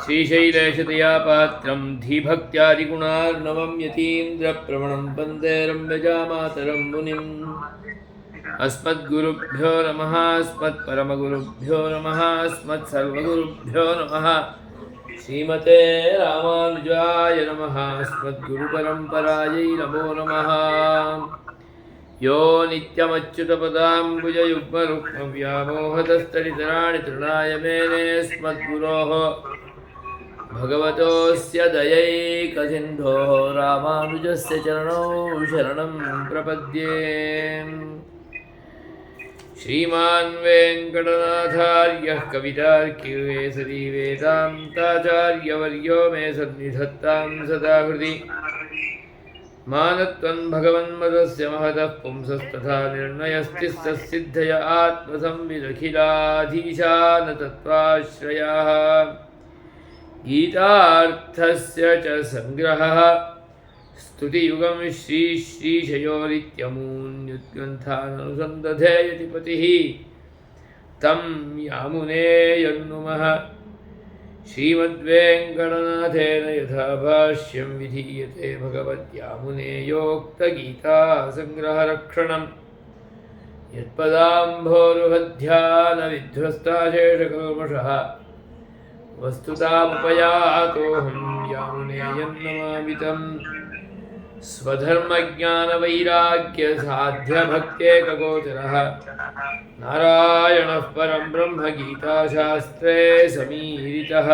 श्रीशैलेशतया पात्रं धीभक्त्यादिगुणार्णवं यतीन्द्रप्रवणं वन्दे रम्यजामातरं मुनिम्। अस्मद्गुरुभ्यो नमः, अस्मत्परमगुरुभ्यो नमः, अस्मत्सर्वगुरुभ्यो नमः। श्रीमते रामानुजाय नमः, अस्मद्गुरुपरम्परायै नमो नमः। यो नित्यमच्युतपदाम्बुजयुग्मरुक्मव्यामोहतस्तरितराणि तृणाय मेने अस्मद्गुरोः भगवतोऽस्य दयैकसिन्धोः रामानुजस्य चरणौ शरणं प्रपद्ये। श्रीमान् वेङ्कटनाथार्यः कवितार्किकेसरी वेदान्ताचार्यवर्यो मे सन्निधत्तां सदा हृदि। मानत्वं भगवन्मदस्य महतः पुंसस्तथा निर्णयस्तिस्तसिद्धय आत्मसंविदखिलाधीशानतत्त्वाश्रयाः। गीतार्थस्य च संग्रहः स्तुतियुगं श्रीश्रीशयोरित्यमून्युद्ग्रन्थाननुसन्दधे यतिपतिः तं यामुनेयन्नुमः। श्रीमद्वेङ्कटनाथेन यथा भाष्यं विधीयते भगवद्यामुनेयोक्तगीतासङ्ग्रहरक्षणं यत्पदाम्भोरुहध्यानविध्वस्ताशेषकल्मषः वस्तुतामुपयातोऽहं यामुनेयं नमामि। स्वधर्मज्ञानवैराग्यसाध्यभक्त्येकगोचरः नारायणः परं ब्रह्म गीताशास्त्रे समीरितः।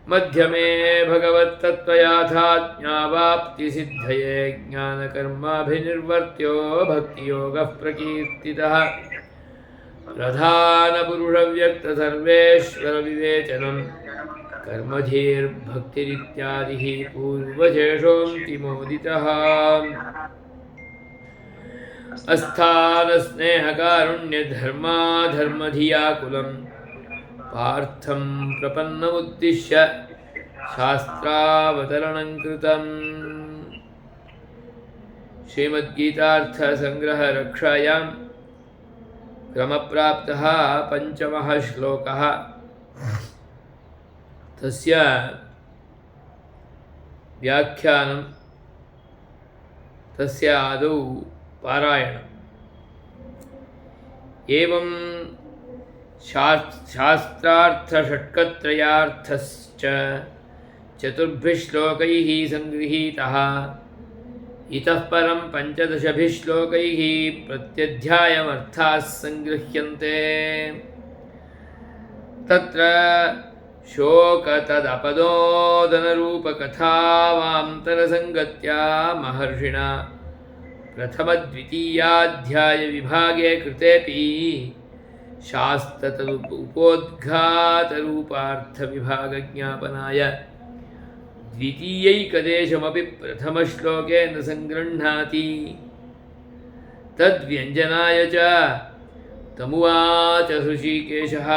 मध्यमे भगवत्तत्त्वयाथाज्ञावाप्तिसिद्धये ज्ञानकर्माभिनिर्वर्त्यो भक्तियोगः प्रकीर्तितः। प्रधानपुरुषव्यक्तसर्वेश्वरविवेचनं कर्मधीर्भक्तिरित्यादिः पूर्वशेषोऽन्तिमोदितः। अस्थानस्नेहकारुण्यधर्माधर्मधियाकुलं पार्थं प्रपन्नमुद्दिश्य शास्त्रावतरणं कृतम्। श्रीमद्गीतार्थसङ्ग्रहरक्षायां क्रमप्राप्तः पञ्चमः श्लोकः। तस्य व्याख्यानं तस्य आदौ पारायणम्। एवं शास्त्रार्थषट्कत्रयार्थश्च चतुर्भिः श्लोकैः सङ्गृहीतः। इतः परं पञ्चदशभिः श्लोकैः प्रत्यध्यायमर्थाः सङ्गृह्यन्ते। तत्र शोकतदपदोदनरूपकथावान्तरसङ्गत्या महर्षिणा प्रथमद्वितीयाध्यायविभागे कृतेऽपि शास्त्रतदुपोद्घातरूपार्थविभागज्ञापनाय द्वितीयैकदेशमपि प्रथमश्लोके न सङ्गृह्णाति। तद्व्यञ्जनाय च तमुवाच हृषीकेशः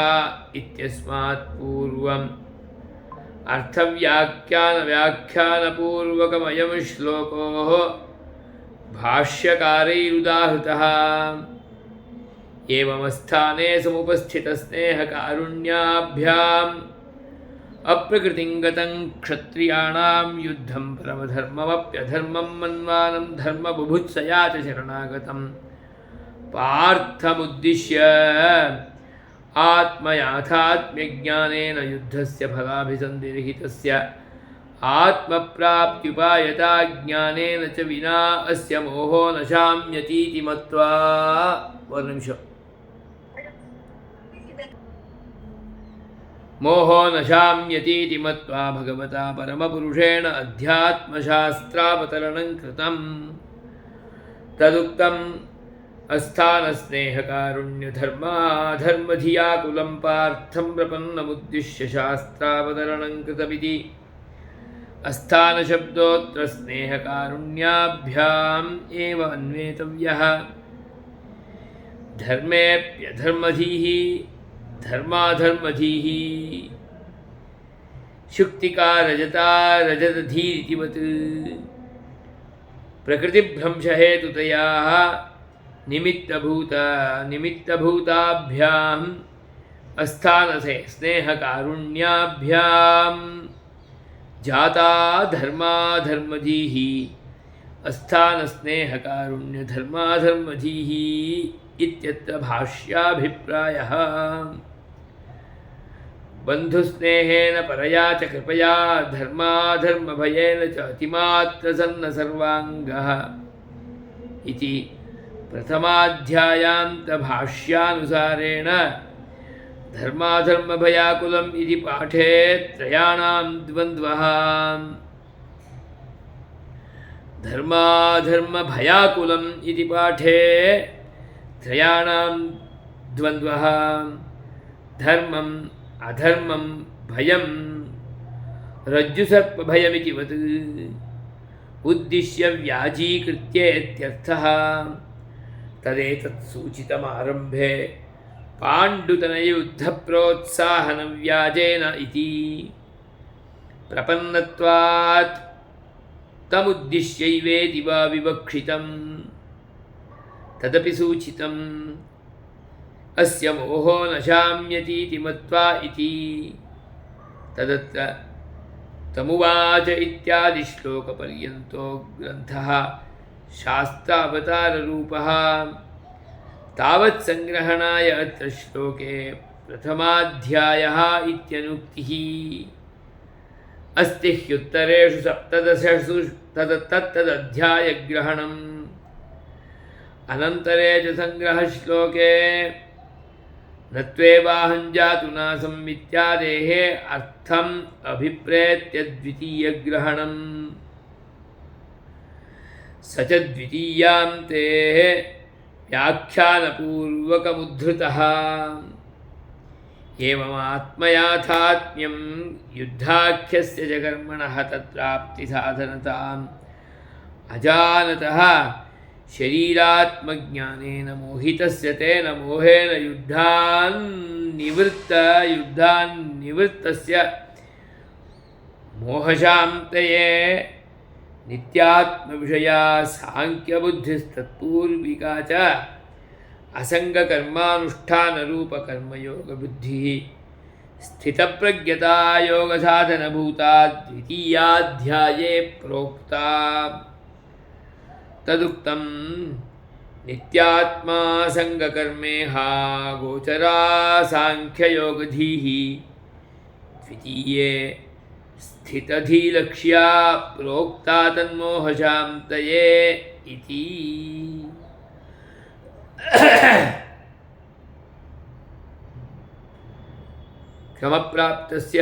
इत्यस्मात् पूर्वम् अर्थव्याख्यानपूर्वकमयं श्लोको भाष्यकारैरुदाहृतः। एवमस्थाने समुपस्थितस्नेहकारुण्याभ्याम् अप्रकृतिं गतं क्षत्रियाणां युद्धं परमधर्ममप्यधर्मं मन्वानं धर्मबुभुत्सया च शरणागतं पार्थमुद्दिश्य आत्मयाथात्म्यज्ञानेन युद्धस्य फलाभिसन्धिरहितस्य आत्मप्राप्त्युपायता ज्ञानेन च विना अस्य मोहो न शाम्यतीति मत्वा मोहो न शाम्यतीति मत्वा भगवता परमपुरुषेण अध्यात्मशास्त्रावतरणं कृतम्। तदुक्तम् अस्थानस्नेहकारुण्यधर्माधर्मधियाकुलं पार्थं प्रपन्नमुद्दिश्य शास्त्रावतरणं कृतमिति। अस्थानशब्दोऽत्र स्नेहकारुण्याभ्याम् एव अन्वेतव्यः। धर्मेऽप्यधर्मधीः धर्माधर्मधीः शुक्तिका रजता रजतधीरितिवत् प्रकृतिभ्रंशहेतुतया निमित्तभूताभ्याम् अस्थानसे स्नेहकारुण्याभ्यां जाता धर्माधर्मधीः अस्थानस्नेहकारुण्यधर्माधर्मधीः इत्यत्र भाष्याभिप्रायः। बन्धुस्नेहेन परया च कृपया धर्माधर्मभयेन च अतिमात्रसन्न सर्वाङ्गः इति प्रथमाध्यायान्तभाष्यानुसारेण धर्माधर्मभयाकुलम् इति पाठे त्रयाणां द्वन्द्वः। धर्माधर्मभयाकुलम् इति पाठे त्रयाणां द्वन्द्वः। धर्मम् अधर्मं भयं रज्जुसर्पभयमिति वत् उद्दिश्य व्याजीकृत्येत्यर्थः। तदेतत् सूचितमारम्भे पाण्डुतनयुद्धप्रोत्साहनव्याजेन इति प्रपन्नत्वात् तमुद्दिश्यैवेति वा विवक्षितम्। तदपि सूचितम् अस्य मोहो न शाम्यतीति मत्वा इति। तदत्र तमुवाच इत्यादि श्लोकपर्यन्तो ग्रन्थः शास्त्रावताररूपः। तावत् संग्रहणाय अत्र श्लोके प्रथमाध्यायः इत्यनुक्तिः अस्ति ह्युत्तरेषु सप्तदशसु तदध्यायग्रहणम्। अनन्तरे च संग्रहश्लोके न त्वेवाहं जातु नासम् इत्यादेः अर्थम् अभिप्रेत्य द्वितीयग्रहणम्। स च द्वितीयान्ते व्याख्यानपूर्वकमुद्धृतः। एवमात्मयाथात्म्यं युद्धाख्यस्य च कर्मणः तत्प्राप्तिसाधनताम् अजानतः शरीरात्मज्ञानेन मोहितस्य तेन मोहेन युद्धान्निवृत्तस्य मोहशान्तये नित्यात्मविषया सांख्यबुद्धिस्तत्पूर्विका च असंगकर्मानुष्ठानरूपकर्मयोगबुद्धिः स्थितप्रज्ञता योगसाधनभूता द्वितीयाध्याये प्रोक्ता। तदुक्तं नित्यात्मा संगकर्मेहा गोचरा सांख्ययोगधीः द्वितीये स्थितधीलक्ष्या प्रोक्ता तन्मोहशान्तये इति। क्रमप्राप्तस्य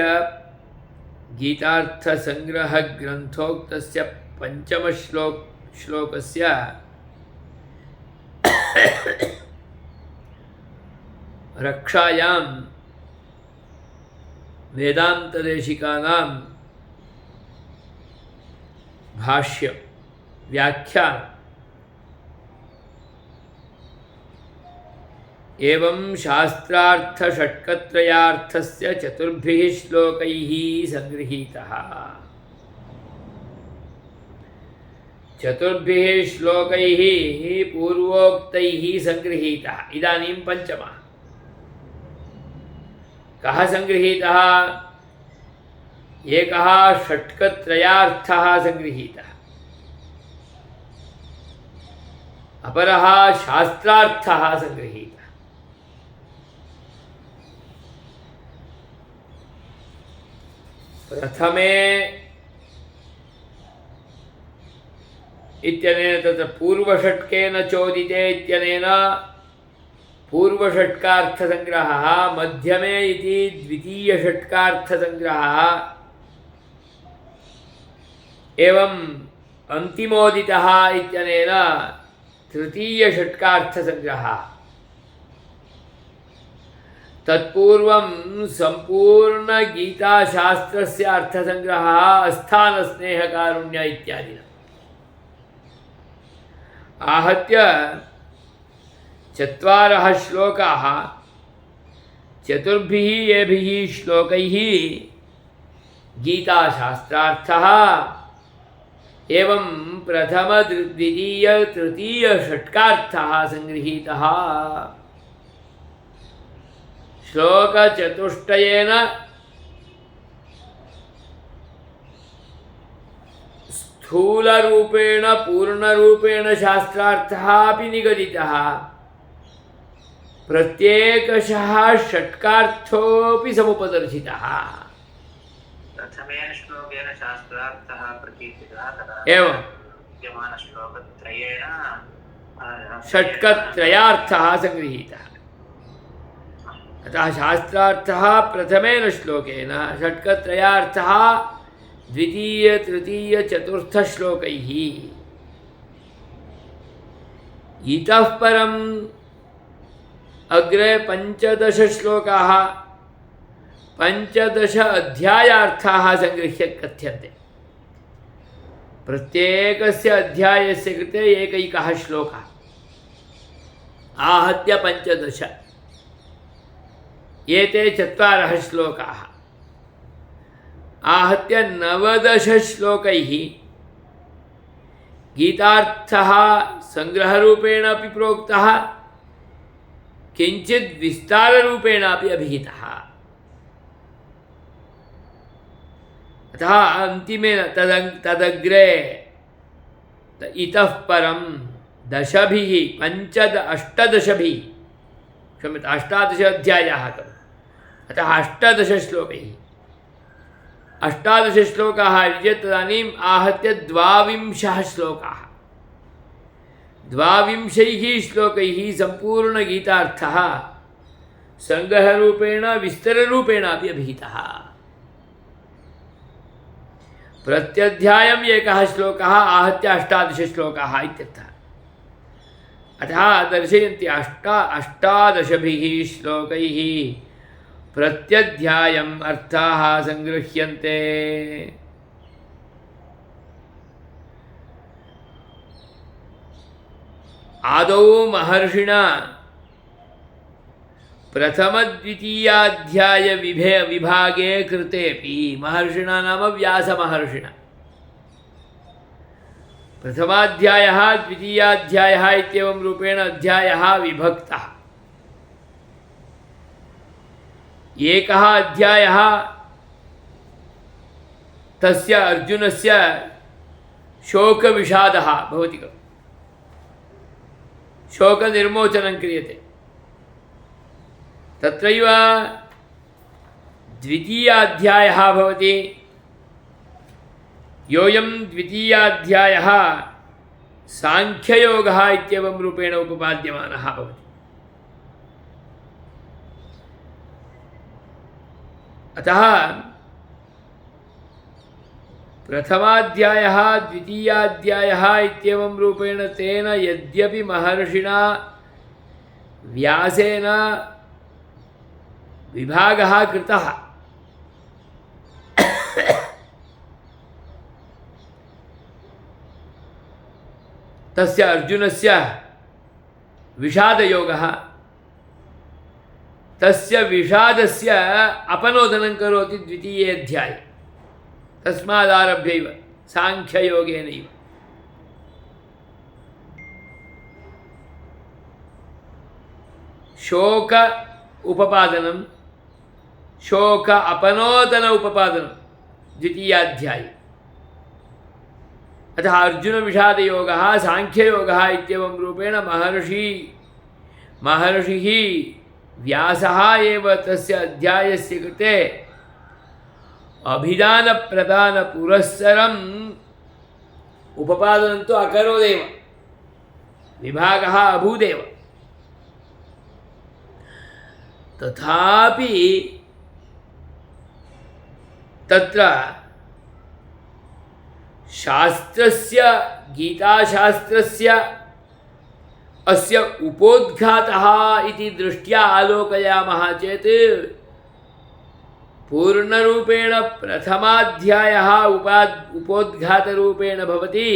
गीतार्थसंग्रहग्रन्थोक्तस्य पंचमश्लोकस्य रक्षायां वेदान्तदेशिकानां भाष्य व्याख्यान एवं शास्त्रार्थषट्कत्रयार्थस्य चतुर्भिः श्लोकैः संगृहीतः। चतुर्भिः श्लोकैः पूर्वोक्तैः संगृहीतः। इदानीं पंचमः। कः संगृहीतः? एकः षट्कत्रयार्थः संगृहीतः, अपरः शास्त्रार्थः संगृहीतः। प्रथमे इत्यनेन तत्र पूर्वषट्केन चोदिते इत्यनेन पूर्वषट्कार्थसंग्रहः, मध्यमे इति द्वितीयषट्कार्थसंग्रहः, एवं अन्तिमोदितः इत्यनेन तृतीयषट्कार्थसंग्रहः। तत्पूर्वं संपूर्ण गीताशास्त्रस्य अर्थसंग्रहः अस्थानस्नेहकारुण्य इत्यादिना आहत्य चत्वारः श्लोकाः चतुर्भिः येभिः श्लोकैः गीताशास्त्रार्थः एवं प्रथम द्वितीय तृतीय षट्कार्थः संगृहीतः। श्लोकचतुष्टयेन स्थूलरूपेण पूर्णरूपेण शास्त्रार्थः अपि निगदितः, प्रत्येकशः षट्कार्थोऽपि समुपदर्शितः। प्रथमेन श्लोकेन शास्त्रार्थः प्रकीर्तितः, तदा एवं विद्यमानश्लोकत्रयेण षट्कत्रयार्थः सङ्गृहीतः। अतः शास्त्रार्थः प्रथमेन श्लोकेन, षट्कत्रयार्थः द्वितीय तृतीय चतुर्थ श्लोकैः। इतः परम् अग्रे 15 श्लोकाः 15 अध्यायार्थाः सङ्गृह्य कथ्यन्ते। प्रत्येकस्य अध्यायस्य कृते एकैकः श्लोकः, आहत्य 15। एते 4 श्लोकाः, आहत्य 19 श्लोकैः गीतार्थः संग्रहरूपेण अपि प्रोक्तः, किञ्चित् विस्ताररूपेण अपि अभिहितः। अतः अन्तिमेन तदग्रे इतः परं 18 अध्यायाः खलु, अतः 18 श्लोकैः 18 श्लोकाः चेत् तदानीम् आहत्य 22 श्लोकाः। 22 श्लोकैः सम्पूर्णगीतार्थः सङ्ग्रहरूपेण विस्तररूपेण अपि अभिहितः। प्रत्यध्यायम् एकः श्लोकः, आहत्य 18 श्लोकाः इत्यर्थः। अतः दर्शयन्ति 18 श्लोकैः प्रत्यध्यायम् अर्थाः सङ्गृह्यन्ते। आदौ महर्षिणा प्रथमद्वितीयाध्याय विभागे कृतेपि, महर्षिणा नाम व्यासमहर्षिणा, प्रथमाध्यायः द्वितीयाध्यायः इत्येवं रूपेण अध्यायः विभक्तः। एकः अध्यायः तस्य अर्जुनस्य शोकविषादः भवति खलु, शोकनिर्मोचनं क्रियते। तत्रैव द्वितीयाध्यायः भवति, योऽयं द्वितीयाध्यायः साङ्ख्ययोगः इत्येवं रूपेण उपपाद्यमानः भवति। अतः प्रथमाध्यायः द्वितीयाध्यायः इत्येवं रूपेण तेन यद्यपि महर्षिणा व्यासेन विभागः कृतः, तस्य अर्जुनस्य विषादयोगः, तस्य विषादस्य अपनोदनं करोति द्वितीये अध्याये। तस्मादारभ्यैव साङ्ख्ययोगेनैव। शोक उपपादनं, शोक अपनोदन उपपादनं द्वितीयाध्याये। अतः अर्जुनविषादयोगः साङ्ख्ययोगः इत्येवं रूपेण महर्षिः व्यासः एव तस्य अध्यायस्य कृते अभिधानप्रदानपुरस्सरम् उपपादनं तु अकरोदेव, विभागः अभूदेव। तथापि तत्र शास्त्रस्य, गीताशास्त्रस्य अस्य उपोद्घातः इति दृष्ट्या आलोकयामः चेत् पूर्णरूपेण प्रथमाध्यायः उपोद्घातरूपेण भवति।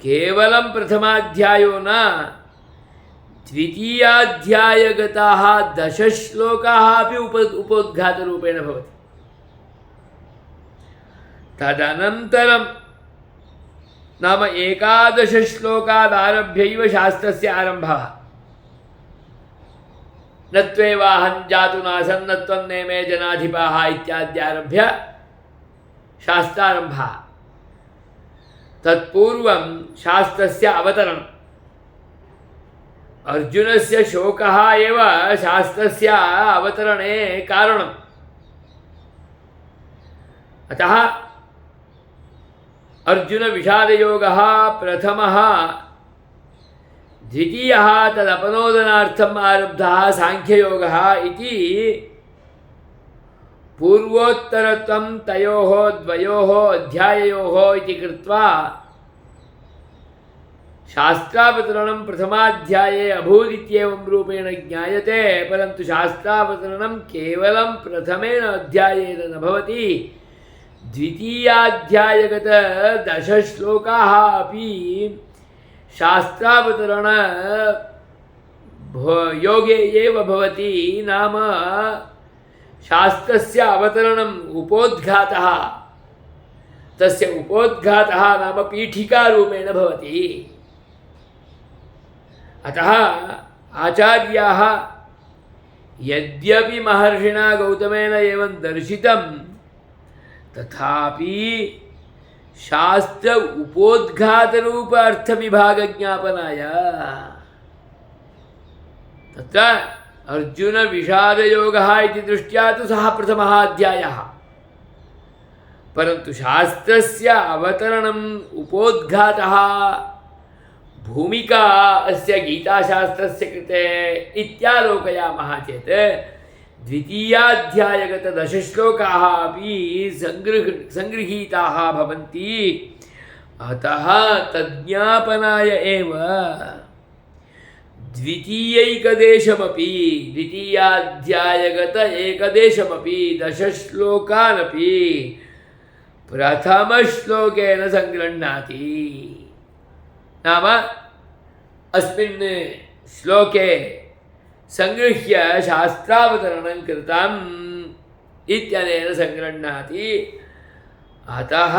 केवलं प्रथमाध्यायो न, द्वितीयाध्यायगताः 10 श्लोकाः अपि उपोद्घातरूपेण भवति। तदनन्तरं नाम 11 श्लोकादारभ्यैव शास्त्रस्य आरम्भः। न त्वेवाहं जातु नासन् न त्वं नेमे जनाधिपाः इत्याद्यारभ्य शास्त्रारम्भः। तत्पूर्वं शास्त्रस्य अवतरणम्। अर्जुनस्य शोकः एव शास्त्रस्य अवतरणे कारणम्। अतः अर्जुनविषादयोगः प्रथमः, द्वितीयः तदपनोदनार्थम् आरब्धः साङ्ख्ययोगः इति पूर्वोत्तरत्वं तयोः द्वयोः अध्याययोः इति कृत्वा शास्त्रावतरणं प्रथमाध्याये अभूत् इत्येवं रूपेण ज्ञायते। परन्तु शास्त्रावतरणं केवलं प्रथमेन अध्यायेन न भवति। द्वितीयाध्यायगत 10 श्लोकाः अपि शास्त्रावतरण योगे एव भवति। नाम शास्त्रस्य अवतरणम् उपोद्घातः, तस्य उपोद्घातः नाम पीठिकारूपेण भवति। अतः आचार्याः यद्यपि महर्षिणा गौतमेन एवं दर्शितं तथापि शास्त्र उपोद्घातरूप अर्थविभागज्ञापनाय तत्र अर्जुनविषादयोगः इति दृष्ट्या तु सः प्रथमः अध्यायः। परन्तु शास्त्रस्य अवतरणम् उपोद्घातः भूमिका अस्य गीताशास्त्रस्य कृते इत्यालोकयामः चेत् द्वितीयाध्यायगत 10 श्लोकाः अपि सङ्गृहीताः भवन्ति। अतः तज्ज्ञापनाय एव द्वितीयैकदेशमपि, द्वितीयाध्यायगत एकदेशमपि 10 श्लोकानपि प्रथमश्लोकेन सङ्गृह्णाति। नाम अस्मिन् श्लोके संगृह्य शास्त्रावतरणं कृतम् इत्यनेन सङ्गृह्णाति। अतः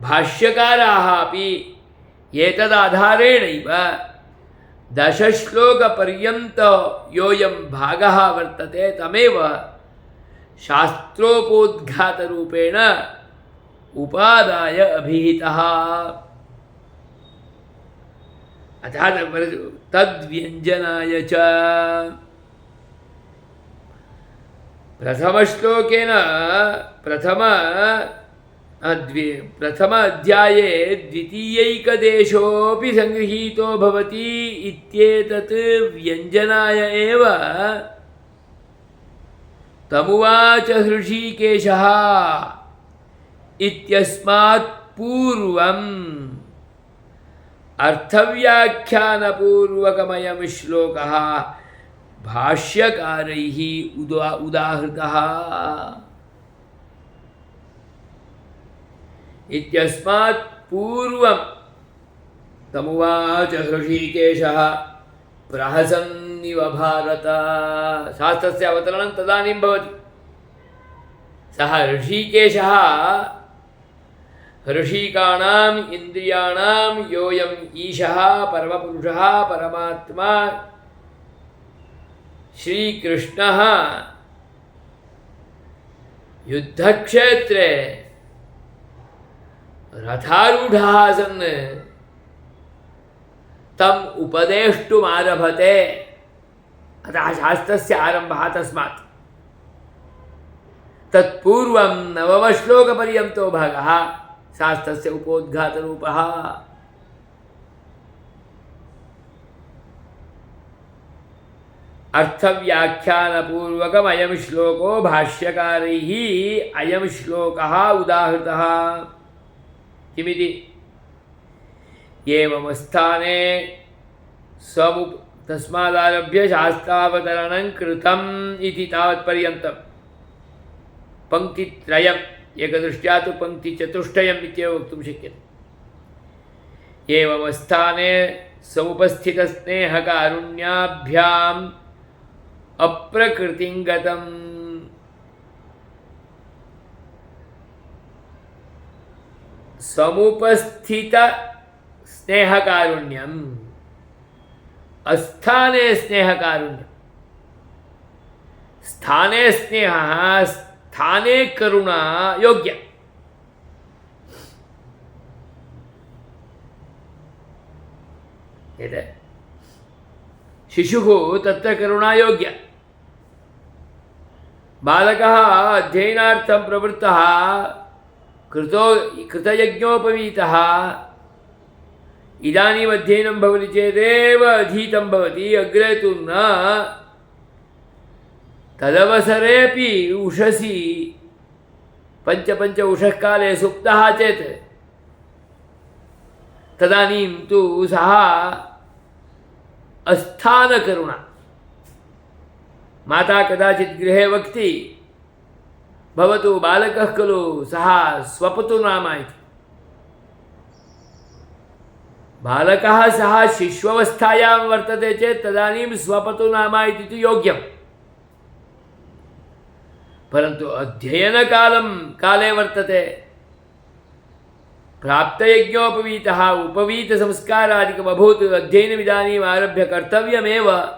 भाष्यकाराः अपि एतदाधारेणैव 10 श्लोकपर्यन्त योऽयं भागः वर्तते तमेव शास्त्रोपोद्घातरूपेण उपादाय अभिहितः। अतः तद्व्यञ्जनाय च प्रथमश्लोकेन प्रथम अध्याये द्वितीयैकदेशोऽपि सङ्गृहीतो भवति इत्येतत् व्यञ्जनाय एव तमुवाच हृषीकेशः इत्यस्मात् पूर्वम् अर्थव्याख्यानपूर्वकमयं श्लोकः भाष्यकारैः उदाहृतः। इत्यस्मात् पूर्वं तमुवाच हृषीकेशः प्रहसन्निव भारत। शास्त्रस्य अवतरणं तदानीं भवति। सः ऋषिकेशः ऋषिकाणाम् इन्द्रियाणां योऽयम् ईशः परमपुरुषः परमात्मा श्रीकृष्णः युद्धक्षेत्रे रथारूढः सन् तम् उपदेष्टुमारभते। अतः शास्त्रस्य आरम्भः तस्मात्। तत्पूर्वं 9 श्लोकपर्यन्तो भागः शास्त्रस्य उपोद्घातरूपः। अर्थव्याख्यानपूर्वकमयं श्लोको भाष्यकारैः अयं श्लोकः उदाहृतः। किमिति एवमस्थाने तस्मादारभ्य शास्त्रावतरणं कृतम् इति तावत्पर्यन्तं पङ्क्तित्रयम्, एकदृष्ट्या तु पङ्क्तिचतुष्टयम् इत्येव वक्तुं शक्यते। एवमस्थाने समुपस्थितस्नेहकारुण्याभ्याम् अप्रकृतिं गतम् समुपस्थित स्नेहकारुण्यं अस्थाने स्नेहकारुण्य, स्थाने स्नेह, स्थाने करुणा योग्य। शिशुः तत्र करुणा योग्य। बालकः अध्ययनार्थं प्रवृत्तः, कृतयज्ञोपवीतः, इदानीम् अध्ययनं भवति चेदेव अधीतं भवति, अग्रे तु न। तदवसरेपि उषसि पञ्च उषःकाले सुप्तः चेत् तदानीं तु सः अस्थानकरुणा। माता कदाचित् गृहे वक्ति, भवतु बालकः खलु, सः स्वपतु नाम इति। बालकः सः शिश्वावस्थायां वर्तते चेत् तदानीं स्वपतु नाम इति तु योग्यम्। परन्तु काले वर्तते, प्राप्तयज्ञोपवीतः, उपवीतसंस्कारादिकमभूत्, अध्ययनमिदानीम् आरभ्य कर्तव्यमेव।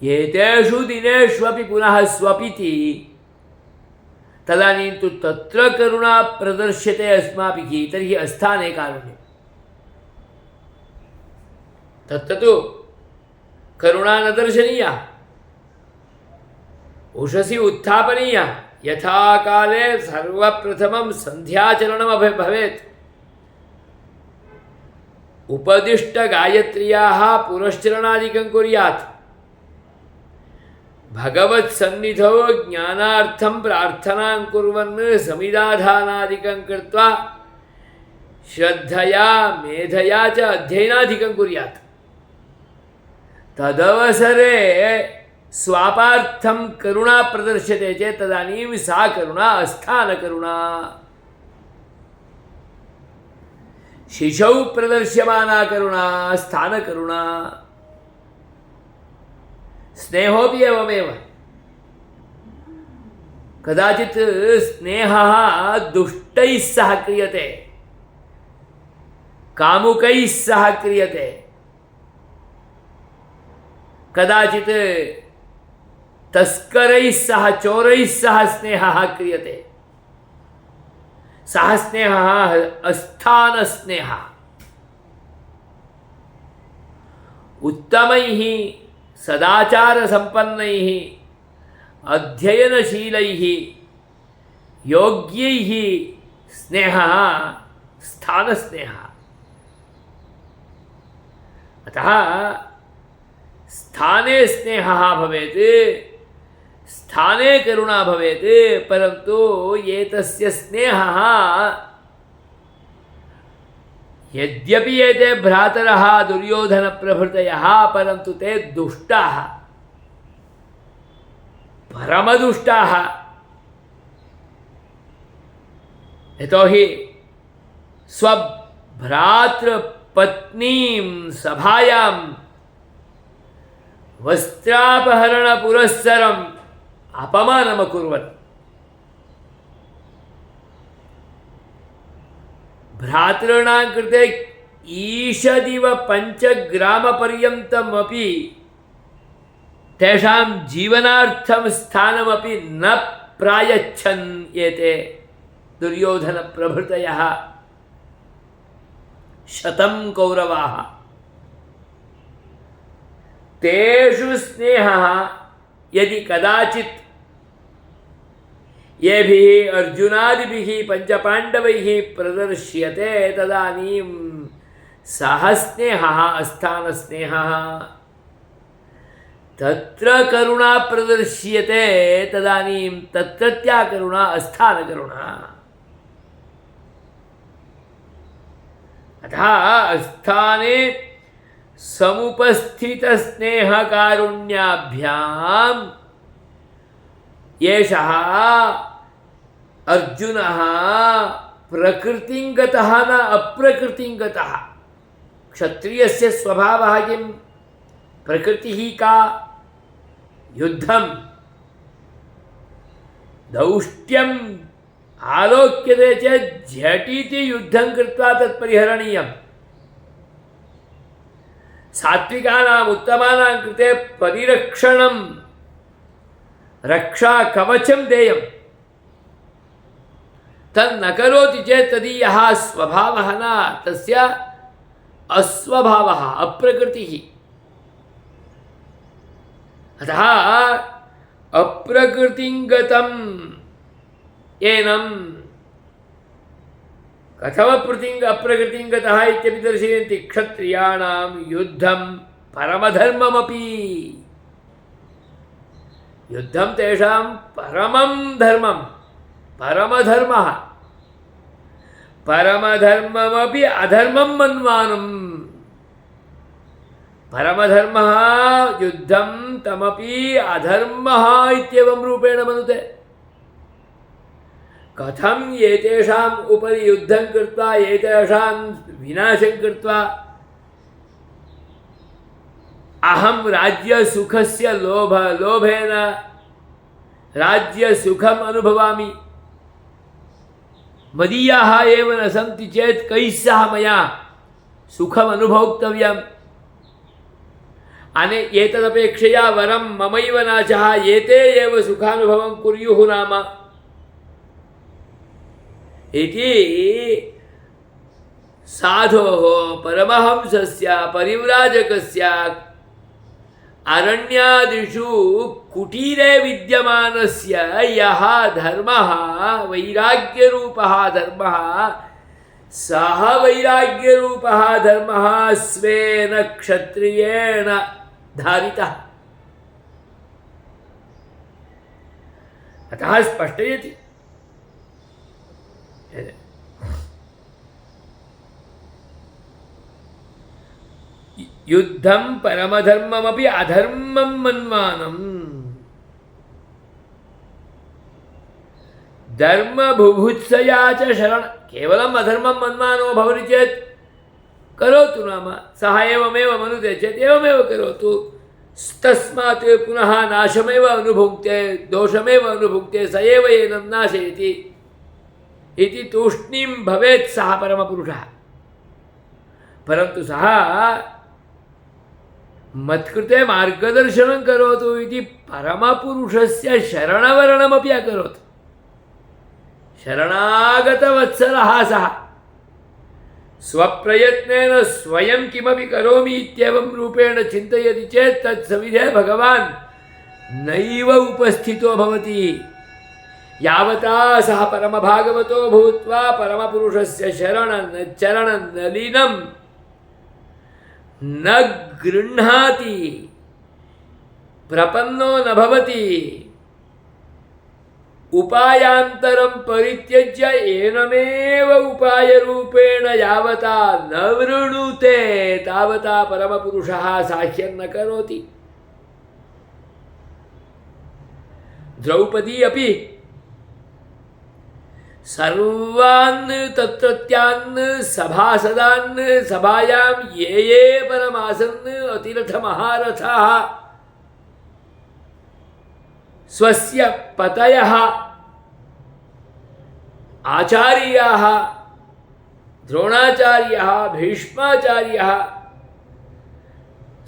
एतेषु दिनेष्वपि पुनः स्वपिति, तदानीं तु तत्र करुणा प्रदर्श्यते अस्माभिः, तर्हि अस्थाने कारुण्यम्। तत्र तु करुणा न दर्शनीया, उषसि उत्थापनीया। यथा काले सर्वप्रथमं सन्ध्याचरणं भवेत्, उपदिष्टगायत्र्याः पुरश्चरणादिकं कुर्यात्, भगवत्सन्निधौ ज्ञानार्थं प्रार्थनां कुर्वन् समिदाधानादिकं कृत्वा श्रद्धया मेधया च अध्ययनादिकं कुर्यात्। तदवसरे स्वापार्थं करुणा प्रदर्श्यते चेत् तदानीं सा करुणा अस्थानकरुणा। शिशौ प्रदर्श्यमाना करुणा स्थानकरुणा। स्नेहोपि एवमेव। कदाचित् स्नेहः दुष्टैः सह क्रियते, कामुकैः सह क्रियते, कदाचित् तस्करैः सह, चोरैः सह स्नेहः क्रियते। सः स्नेहः अस्थानस्नेहः। उत्तमैः सदाचारसम्पन्नैः अध्ययनशीलैः योग्यैः स्नेहः स्थानस्नेहः। अतः स्थाने स्नेहः भवेत्, स्थाने करुणा भवेत्। परन्तु एतस्य स्नेहः, यद्यपि एते भ्रातरः दुर्योधनप्रभृतयः, परन्तु ते दुष्टाः, परमदुष्टाः। यतोहि स्वभ्रातृपत्नीं सभायां वस्त्रापहरणपुरस्सरम् अपमानमकुर्वन्। भ्रातॄणां कृते ईषदिव 5 ग्रामपर्यन्तमपि तेषां जीवनार्थं स्थानमपि न प्रायच्छन् एते दुर्योधनप्रभृतयः 100 कौरवाः। तेषु स्नेहः यदि कदाचित् येभिः अर्जुनादिभिः पञ्चपाण्डवैः प्रदर्श्यते, तदानीं सः स्नेहः अस्थानस्नेहः। तत्र करुणा प्रदर्श्यते, तदानीं तत्रत्या करुणा अस्थानकरुणा। अतः अस्थाने समुपस्थितस्नेहकारुण्याभ्याम् एषः अर्जुनः प्रकृतिं गतः न अप्रकृतिं गतः। क्षत्रियस्य स्वभावः किं? प्रकृतिः का? युद्धं। दौष्ट्यम् आलोक्यते चेत् झटिति युद्धं कृत्वा तत् परिहरणीयम्। सात्विकानाम् उत्तमानां कृते परिरक्षणं रक्षा कवचं देयं तन्न करोति चेत् तदीयः स्वभावः न तस्य अस्वभावः अप्रकृतिः अतः अप्रकृतिं गतम् एनं अप्रकृतिं गतः इत्यपि दर्शयन्ति क्षत्रियाणां युद्धं परमधर्ममपि युद्धं तेषां परमं धर्मं परमधर्मः परमधर्ममपि अधर्मं मन्वानं परमधर्मः युद्धं तमपि अधर्मः इत्येवं रूपेण मनुते कथं एतेषाम् उपरि युद्धं कृत्वा एतेषां विनाशं कृत्वा अहं राज्यसुखस्य लोभेन राज्यसुखम् अनुभवामि मदीयाः एव न सन्ति चेत् कैः सह मया सुखम् अनुभोक्तव्यम् एतदपेक्षया वरं ममैव नाचः एते एव सुखानुभवं कुर्युः नाम इति साधोः परमहंसस्य परिव्राजकस्य अरण्यादिषु कुटीरे विद्यमानस्य यः धर्मः वैराग्यरूपः धर्मः सः वैराग्यरूपः धर्मः स्वेन क्षत्रियेण धारितः अतः स्पष्टयति युद्धं परमधर्ममपि अधर्मं मन्वानं धर्मबुभुत्सया च शरण केवलम् अधर्मं मन्वानो भवति चेत् करोतु नाम सः एवमेव मनुते चेत् एवमेव करोतु तस्मात् पुनः नाशमेव अनुभुङ्क्ते दोषमेव अनुभुङ्क्ते स एव एनं नाशयति इति तूष्णीं भवेत् सः परमपुरुषः परन्तु सः मत्कृते मार्गदर्शनं करोतु इति परमपुरुषस्य शरणवरणमपि अकरोत् शरणागतवत्सलः सः स्वप्रयत्नेन स्वयं किमपि करोमि इत्येवं रूपेण चिन्तयति चेत् तत्सविधे भगवान् नैव उपस्थितो भवति यावता सः परमभागवतो भूत्वा परमपुरुषस्य चरणनलीनं न गृह्णाति प्रपन्नो न भवति उपायान्तरं परित्यज्य एनमेव उपायरूपेण यावता न वृणुते तावता परमपुरुषः साह्यं न करोति द्रौपदी अपि सर्वान् तत्रत्यान् सभासदान् सभायां ये परमासन् अतिरथमहारथाः स्वस्य पतयः आचार्याः द्रोणाचार्यः भीष्माचार्यः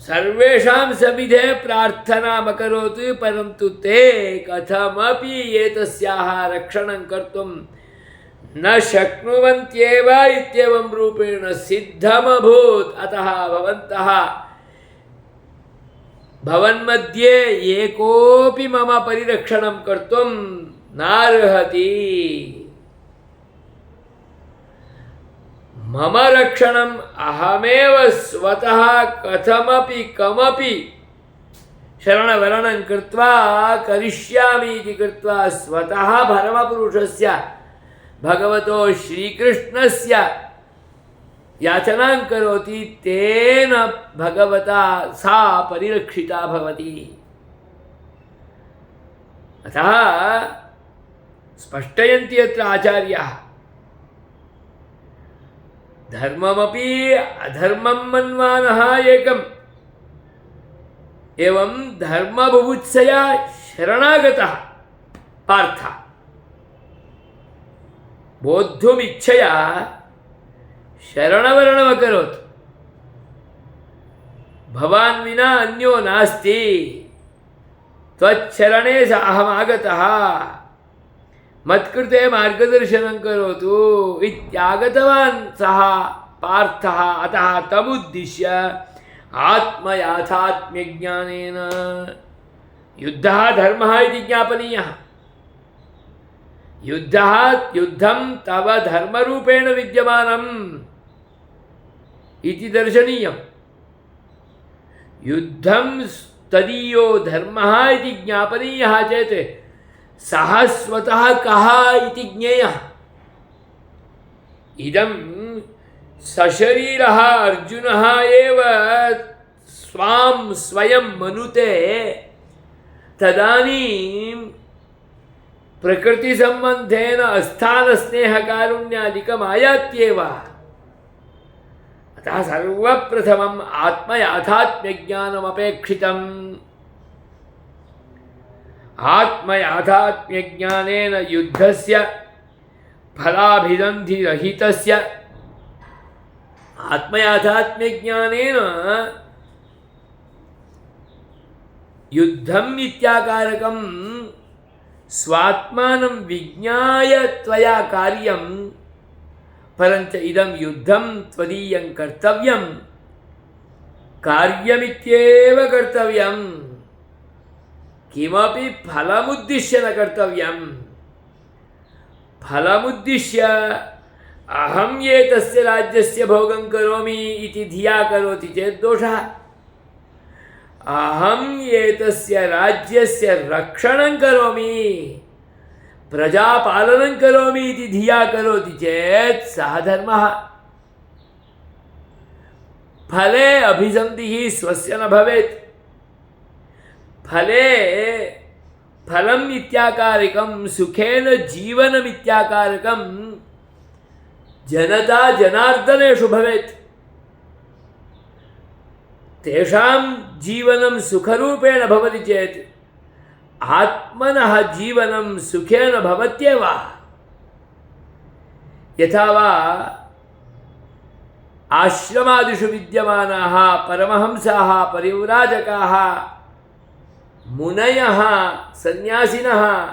सर्वेषां सविधे प्रार्थनामकरोत् परन्तु ते कथमपि एतस्याः रक्षणं कर्तुं न शक्नुवन्त्येव इत्येवं रूपेण सिद्धमभूत् अतः भवन्तः भवन्मध्ये एकोऽपि मम परिरक्षणं कर्तुं नार्हति मम रक्षणम् अहमेव स्वतः कथमपि कमपि शरणवरणं कृत्वा करिष्यामि इति कृत्वा स्वतः परमपुरुषस्य भगवतो श्रीकृष्णस्य याचनां करोति तेन भगवता सा परिरक्षिता भवति अतः स्पष्टयन्ति अत्र आचार्याः धर्ममपि अधर्मं मन्वानः एकम् एवं धर्मबुभुत्सया शरणागतः पार्थ बोद्धुमिच्छया शरणवरणमकरोत् भवान् विना अन्यो नास्ति, त्वच्छरणे स अहमागतः, मत्कृते मार्गदर्शनं करोतु इत्यागतवान् सः पार्थः। अतः तमुद्दिश्य आत्मयाथात्म्यज्ञानेन युद्धः धर्मः इति ज्ञापनीयः। युद्धं तव धर्मरूपेण विद्यमानम् इति दर्शनीयम्। युद्धं तदीयो धर्मः इति ज्ञापनीयः चेत् सः स्वतः कः इति ज्ञेयः। इदं सशरीरः अर्जुनः एव स्वां स्वयं मनुते तदानीं प्रकृतिसम्बन्धेन अस्थानस्नेहकारुण्यादिकम् आयात्येव। अतः सर्वप्रथमम् आत्मयाथात्म्यज्ञानमपेक्षितम्। आत्मयाथात्म्यज्ञानेन युद्धस्य फलाभिसन्धिरहितस्य, आत्मयाथात्म्यज्ञानेन युद्धम् इत्याकारकं स्वात्मानं विज्ञाय त्वया कार्यं, परञ्च इदं युद्धं त्वदीयं कर्तव्यं, कार्यमित्येव कर्तव्यं, किमपि फलमुद्दिश्य न कर्तव्यं। फलमुद्दिश्य अहं एतस्य राज्यस्य भोगं करोमि इति धिया करोति चेत् दोषः। अहं एतस्य राज्यस्य रक्षणं करोमि, प्रजापालनं करोमि इति धिया करोति चेत् सः धर्मः। फले अभिसन्धिः स्वस्य न भवेत्। फले फलम् इत्याकारकं सुखेन जीवनमित्याकारकं जनता जनार्दनेषु भवेत्। तेषां जीवनं सुखरूपेण भवति चेत् आत्मनः जीवनं सुखेन भवत्येव। यथा वा आश्रमादिषु विद्यमानाः परमहंसाः, परिव्राजकाः, मुनयः, सन्यासिनः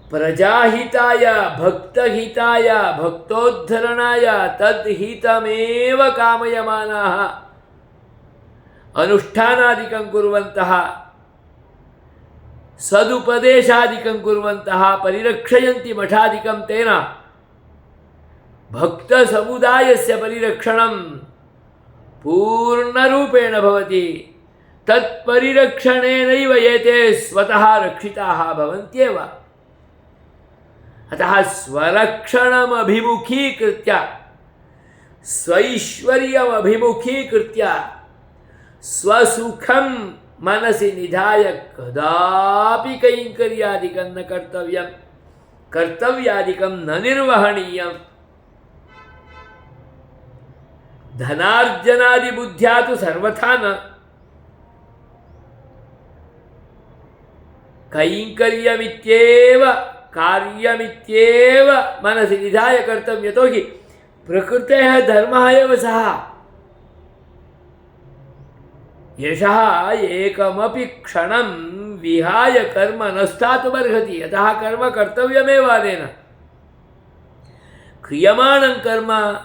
प्रजाहिताय, भक्तहिताय, भक्तोद्धरणाय तद्हितमेव कामयमानाः अनुष्ठानादिकं कुर्वन्तः, सदुपदेशादिकं कुर्वन्तः, परिरक्षयन्ति मठादिकं। तेन भक्तसमुदायस्य परिरक्षणं पूर्णरूपेण भवति। तत्परिरक्षणेनैव एते स्वतः रक्षिताः भवन्त्येव। अतः स्वरक्षणमभिमुखीकृत्य, स्वैश्वर्यमभिमुखीकृत्य, स्वसुखं मनसि निधाय कदापि कैङ्कर्यादिकं न कर्तव्यं, कर्तव्यादिकं न निर्वहणीयम्। धनार्जनादिबुद्ध्या तु सर्वथा न। कैङ्कर्यमित्येव कार्यमित्येव मनसि निधाय कर्तव्यं। यतोहि प्रकृतेः धर्मः एव सः। यशः एकमपि क्षणं विहाय कर्म न स्थातुमर्हति। अतः कर्म कर्तव्यमेव अनेन। क्रियमाणं कर्म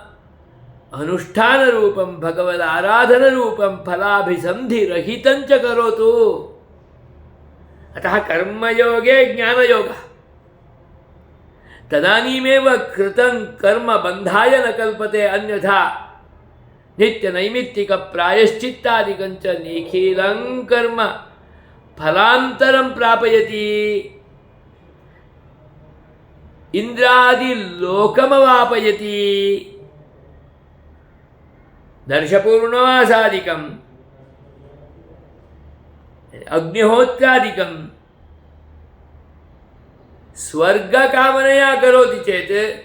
अनुष्ठानरूपं, भगवदाराधनरूपं, फलाभिसन्धिरहितं च करोतु। अतः कर्मयोगे ज्ञानयोगः। तदानीमेव कृतं कर्म बन्धाय न कल्पते, अन्यथा नित्यनैमित्तिकप्रायश्चित्तादिकं च निखिलं कर्म फलान्तरं प्रापयति, इन्द्रादिलोकमवापयति। दर्शपूर्णमासादिकं, अग्निहोत्रादिकं स्वर्गकामनया करोति चेत्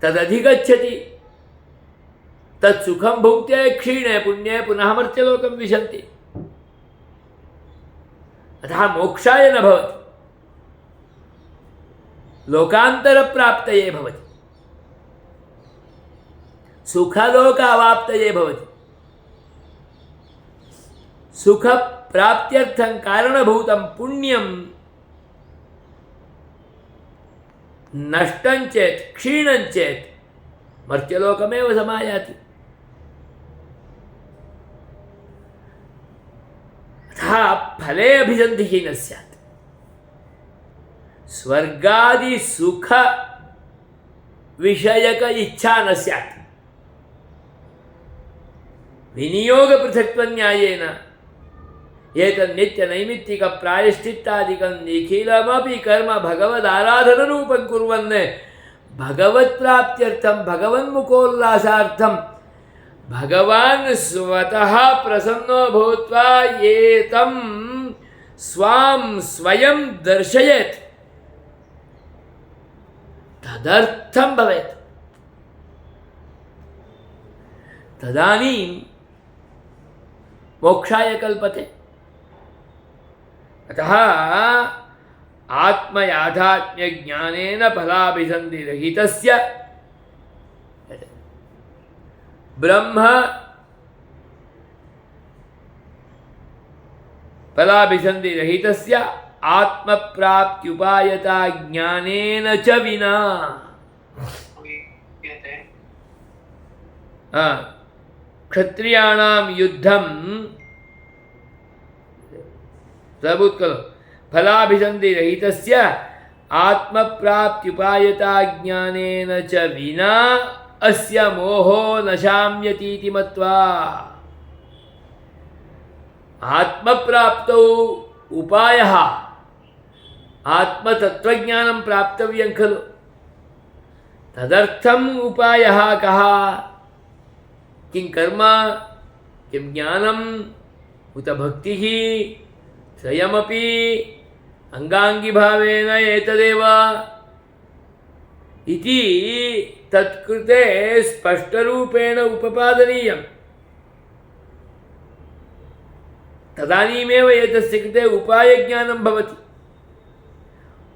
तदधिगच्छति। तत्सुखं भुङ्क्ते क्षीणे पुण्ये पुनः मर्त्यलोकं विशन्ति। अतः मोक्षाय न भवति, लोकान्तरप्राप्तये भवति। सुखलोक अवाप्तये भवति। सुखप्राप्त्यर्थं कारणभूतं पुण्यं नष्टं चेत् क्षीणं चेत् मर्त्यलोकमेव समायाति। अतः फले अभिसन्धिः न स्यात्। स्वर्गादि सुख विषयक इच्छा न स्यात्। विनियोग पृथक्त्वन्यायेन एतन्नित्यनैमित्तिक प्रायश्चित्तादिकं निखिलमपि कर्म भगवदाराधनरूपं कुर्वन् भगवत्प्राप्त्यर्थं भगवन्मुखोल्लासार्थं भगवान् स्वतः प्रसन्नो भूत्वा एतं स्वां स्वयं दर्शयेत्, तदर्थं भवेत्। तदानीं मोक्षाय कल्पते। अतः आत्मयाथात्म्यज्ञानेन फलाभिसन्धिरहितस्य ब्रह्म फलाभिसन्धिरहितस्य आत्मप्राप्त्युपायता ज्ञानेन च विना क्षत्रियाणां युद्धं सबूत्कलो फलाभिसन्धिरहितस्य आत्मप्राप्त्युपायता ज्ञानेन च विना अस्य मोहो न शाम्यतीति मत्वा। आत्मप्राप्तौ उपायः आत्मतत्त्वज्ञानं प्राप्तव्यं खलु। तदर्थम् उपायः कः? किं कर्म, किं ज्ञानम्, उत भक्तिः, स्वयमपि अंगांगिभावेन एतदेव इति तत्कृते स्पष्टरूपेण उपपादनीयम्। तदानीमेव एतस्य कृते उपायज्ञानं भवति।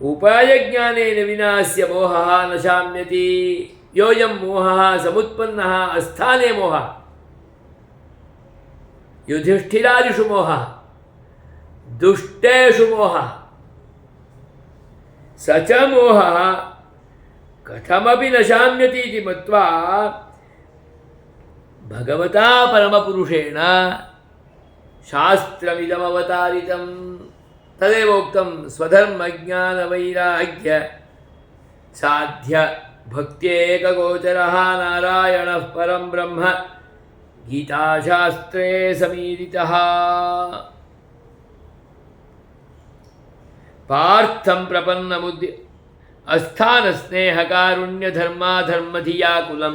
उपायज्ञानेन विना अस्य मोहः न शाम्यति। योऽयं मोहः समुत्पन्नः अस्थाने मोहः, युधिष्ठिरादिषु मोहः, दुष्टेषु मोहः, स च मोहः कथमपि न शाम्यति इति मत्वा भगवता परमपुरुषेण शास्त्रमिदमवतारितं। तदेव उक्तं स्वधर्मज्ञानवैराग्य साध्य भक्त्येकगोचरः नारायणः परं ब्रह्म गीताशास्त्रे समीरितः। पार्थं प्रपन्नमुद्य अस्थानस्नेहकारुण्यधर्माधर्मधियाकुलं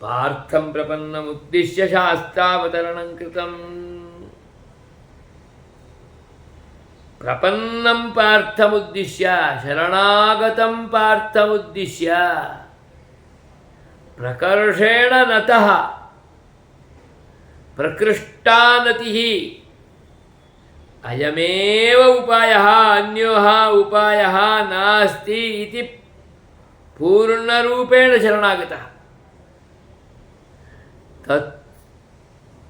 पार्थं प्रपन्नमुद्दिश्य शास्त्रावतरणं कृतम्। प्रपन्नं पार्थमुद्दिश्य शरणागतं पार्थमुद्दिश्य प्रकर्षेण नतः प्रकृष्टानतिः अयमेव उपायः, अन्योः उपायः नास्ति इति पूर्णरूपेण शरणागतः। तत्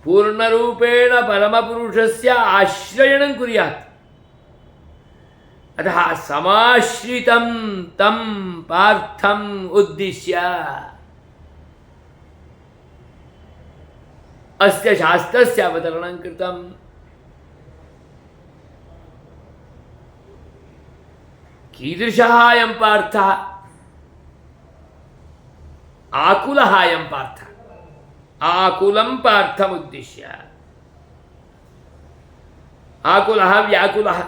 पूर्णरूपेण परमपुरुषस्य आश्रयणं कुर्यात्। अतः समाश्रितं तं पार्थम् उद्दिश्य अस्य शास्त्रस्य अवतरणं कृतम्। कीदृशः अयं पार्थः? आकुलः अयं पार्थः। आकुलं पार्थमुद्दिश्य। आकुलः व्याकुलः।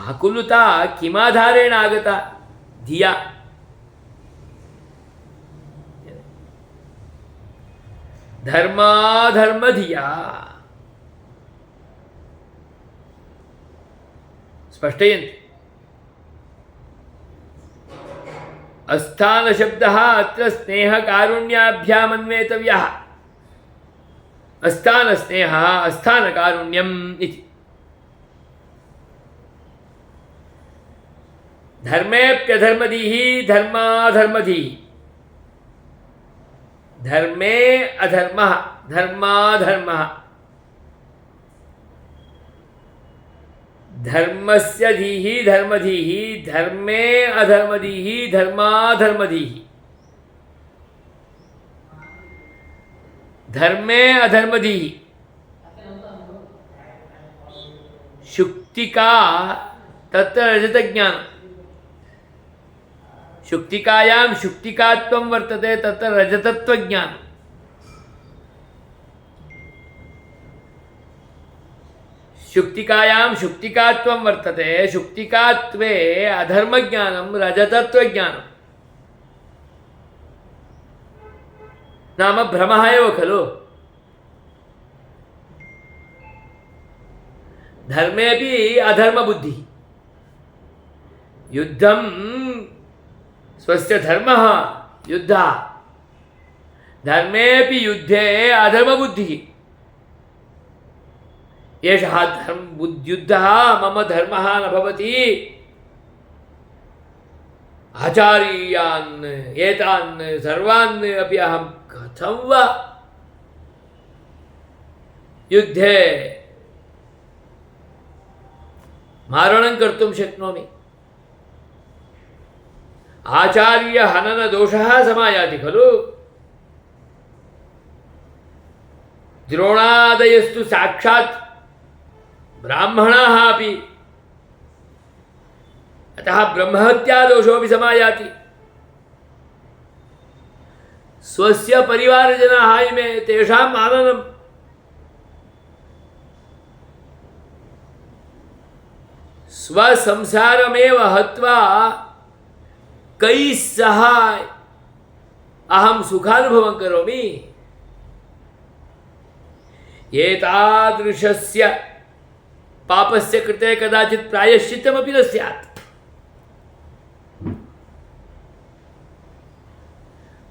आकुलता किमाधारेण आगता? धिया। धर्माधर्मधिया। स्पष्टयन्ति। अस्थानशब्दः अत्र स्नेहकारुण्याभ्यामन्वेतव्यः। अस्थानस्नेहः अस्थानकारुण्यम् इति। धर्मेऽप्यधर्मधिः धर्माधर्मधिः धर्मे अधर्मः धर्माधर्मः धर्मस्य धीहि धर्मधीहि धर्मे अधर्मधीहि धर्माधर्मधीहि धर्मे अधर्मधीहि शुक्तिका तत्र रजतज्ञानं शुक्तिकायां शुक्तिकात्वं वर्तते तत्र रजतत्वज्ञानं शुक्तिकायां शुक्तिकात्वं वर्तते शुक्तिकात्वे अधर्मज्ञानं रजतत्वज्ञानं नाम भ्रमः एव खलु धर्मेपि अधर्मबुद्धिः युद्धं स्वस्य धर्मः युद्धः धर्मेपि युद्धे अधर्मबुद्धिः एषः युद्धः मम धर्मः न भवति आचार्यान् एतान् सर्वान् अपि अहं कथं वा युद्धे मारणं कर्तुं शक्नोमि आचार्यहननदोषः समायाति खलु द्रोणादयस्तु साक्षात् ब्राह्मणाः अपि अतः ब्रह्महत्यादोषोऽपि समायाति स्वस्य परिवारजनाः इमे तेषां माननं स्वसंसारमेव हत्वा कैः सह अहं सुखानुभवं करोमि एतादृशस्य पापस्य कृते कदाचित् प्रायश्चित्तमपि न स्यात्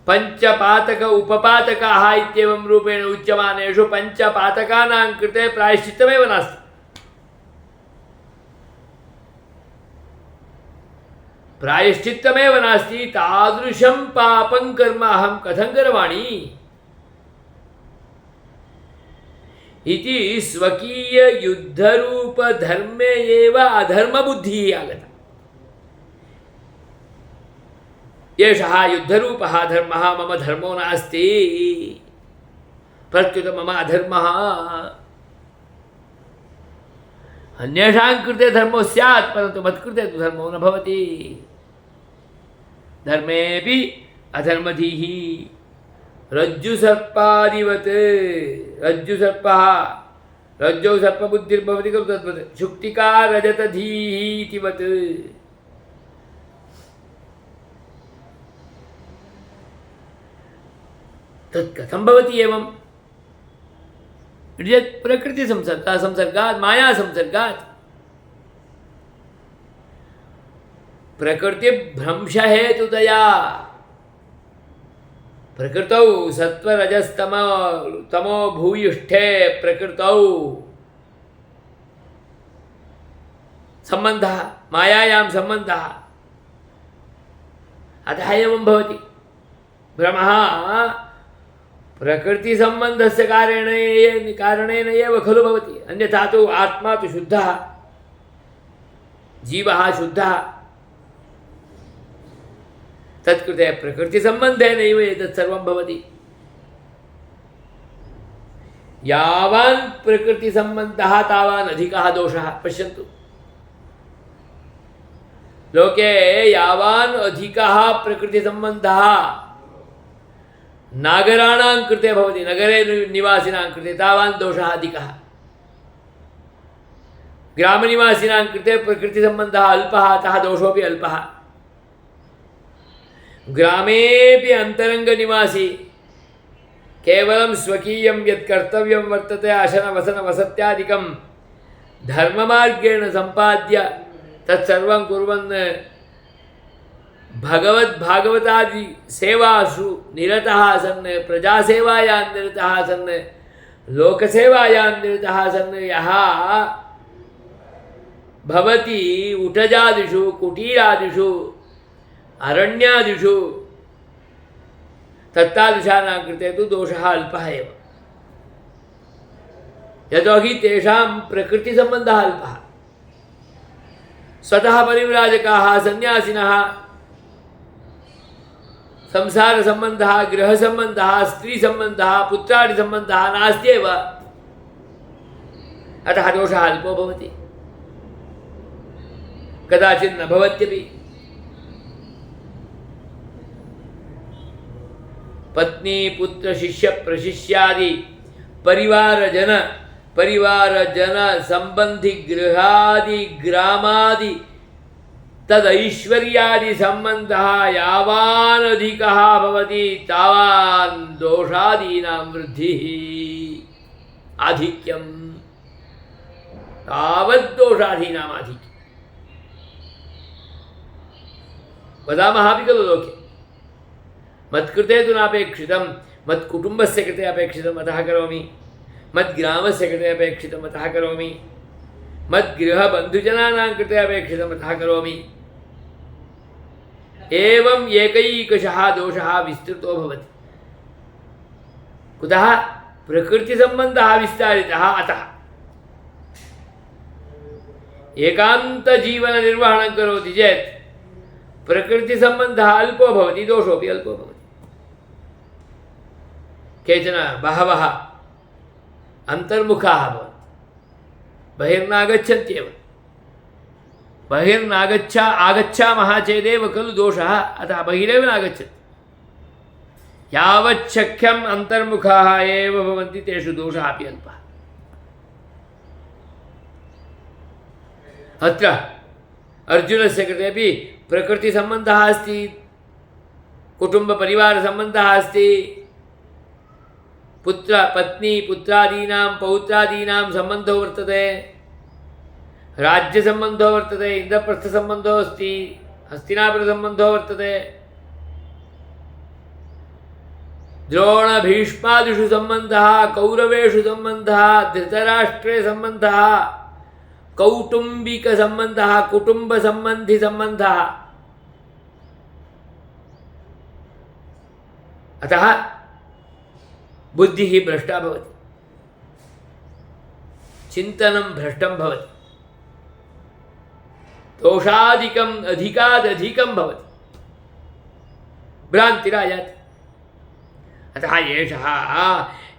पंचपातक उपपातकाः इत्येवं रूपेण उच्यमानेषु पंचपातकानां कृते प्रायश्चित्तमेव नास्ति प्रायश्चित्तमेव नास्ति तादृशं पापं कर्म अहं कथं करवाणि इति स्वकीय युद्धरूप धर्मे एव अधर्मबुद्धिः आगता एषः युद्धरूपः धर्मः मम धर्मो नास्ति प्रत्युत मम अधर्मः अन्येषां कृते धर्मो स्यात् परन्तु मत्कृते तु धर्मो न भवति धर्मेऽपि अधर्मधीः रज्जुसर्पादिवत् रज्जुसर्पः रज्जौ सर्पबुद्धिर्भवति खलु तद्वत् शुक्तिका रजतधीः इतिवत् तत् कथं भवति एवं प्रकृतिसंसर्गात् मायासंसर्गात् प्रकृतिभ्रंशहेतुतया प्रकृतौ सत्त्वरजस्तमो भूयिष्ठे प्रकृतौ सम्बन्धः मायायां सम्बन्धः अतः एवं भवति भ्रमः प्रकृतिसम्बन्धस्य कारणेन एव खलु भवति अन्यथा तु आत्मा तु शुद्धः जीवः शुद्धः तत्कृते प्रकृतिसम्बन्धेनैव एतत् सर्वं भवति यावान् प्रकृतिसम्बन्धः तावान् अधिकः दोषः पश्यन्तु लोके यावान् अधिकः प्रकृतिसम्बन्धः नागराणां कृते भवति नगरे निवासिनां कृते तावान् दोषः अधिकः ग्रामनिवासिनां कृते प्रकृतिसम्बन्धः अल्पः अतः दोषोऽपि अल्पः ग्रामेऽपि अन्तरङ्गनिवासी केवलं स्वकीयं यत् कर्तव्यं वर्तते अशनवसनवसत्यादिकं धर्ममार्गेण सम्पाद्य तत्सर्वं कुर्वन् भगवद्भागवतादि सेवासु निरतः सन् प्रजासेवायां निरतः सन् लोकसेवायां निरतः सन् यः भवति उटजादिषु कुटीरादिषु अरण्यादिषु तत्तादृशानां कृते तु दोषः अल्पः एव। यतोहि तेषां प्रकृतिसम्बन्धः अल्पः। स्वतः परिव्राजकाः सन्यासिनः संसारसम्बन्धः, गृहसम्बन्धः, स्त्रीसम्बन्धः, पुत्रादिसम्बन्धः नास्त्येव, अतः दोषः अल्पो भवति, कदाचित् न भवत्यपि। पत्नी पुत्र शिष्य प्रशिष्यादि परिवारजन संबंधी गृहादि ग्रामादि तदैश्वर्यादि संबंधः यावान् अधिकः भवति तावान् दोषादीनां वृद्धिः आधिक्यं, तावत् दोषादीनाम् आधिक्यम्। वदामः अपि खलु लोके, मत्कृते तु नापेक्षितं, मत्कुटुम्बस्य कृते अपेक्षितम् अतः करोमि, मद्ग्रामस्य कृते अपेक्षितम् अतः करोमि, मद्गृहबन्धुजनानां कृते अपेक्षितम् अतः करोमि। एवम् एकैकशः दोषः विस्तृतो भवति। कुतः? प्रकृतिसम्बन्धः विस्तारितः अतः। एकान्तजीवननिर्वहणं करोति चेत् प्रकृतिसम्बन्धः अल्पो भवति, दोषोऽपि अल्पो भवति। केचन बहवः अन्तर्मुखाः भवन्ति, बहिर्नागच्छन्त्येव। आगच्छामः चेदेव खलु दोषः, अतः बहिरेव नागच्छन्ति। यावत् शक्यम् अन्तर्मुखाः एव भवन्ति, तेषु दोषः अपि अल्पः। अत्र अर्जुनस्य कृतेपि प्रकृतिसम्बन्धः अस्ति, कुटुम्बपरिवारसम्बन्धः अस्ति, पुत्र पत्नी पुत्रादीनां पौत्रादीनां सम्बन्धो वर्तते, राज्यसम्बन्धो वर्तते, इन्द्रप्रस्थसम्बन्धो अस्ति, हस्तिनापुरसम्बन्धो वर्तते, द्रोणभीष्मादिषु सम्बन्धः, कौरवेषु सम्बन्धः, धृतराष्ट्रे सम्बन्धः, कौटुम्बिकसम्बन्धः, कुटुम्बसम्बन्धिसम्बन्धः। अतः बुद्धिः भ्रष्टा भवति, चिन्तनं भ्रष्टं भवति, दोषादिकम् अधिकादधिकं भवति, भ्रान्तिरायाति। अतः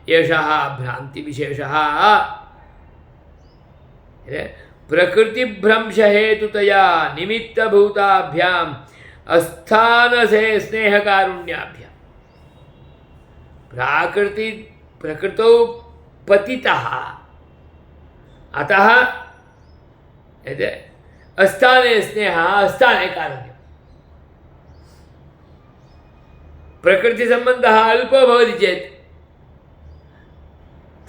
एषः भ्रान्तिविशेषः प्रकृतिभ्रंशहेतुतया निमित्तभूताभ्याम् अस्थानसे स्नेहकारुण्याभ्याम्। प्रकृतौ पतितः, अतः अस्थाने स्नेहः, अस्थाने कारुण्यम्। प्रकृतिसम्बन्धः अल्पो भवति चेत्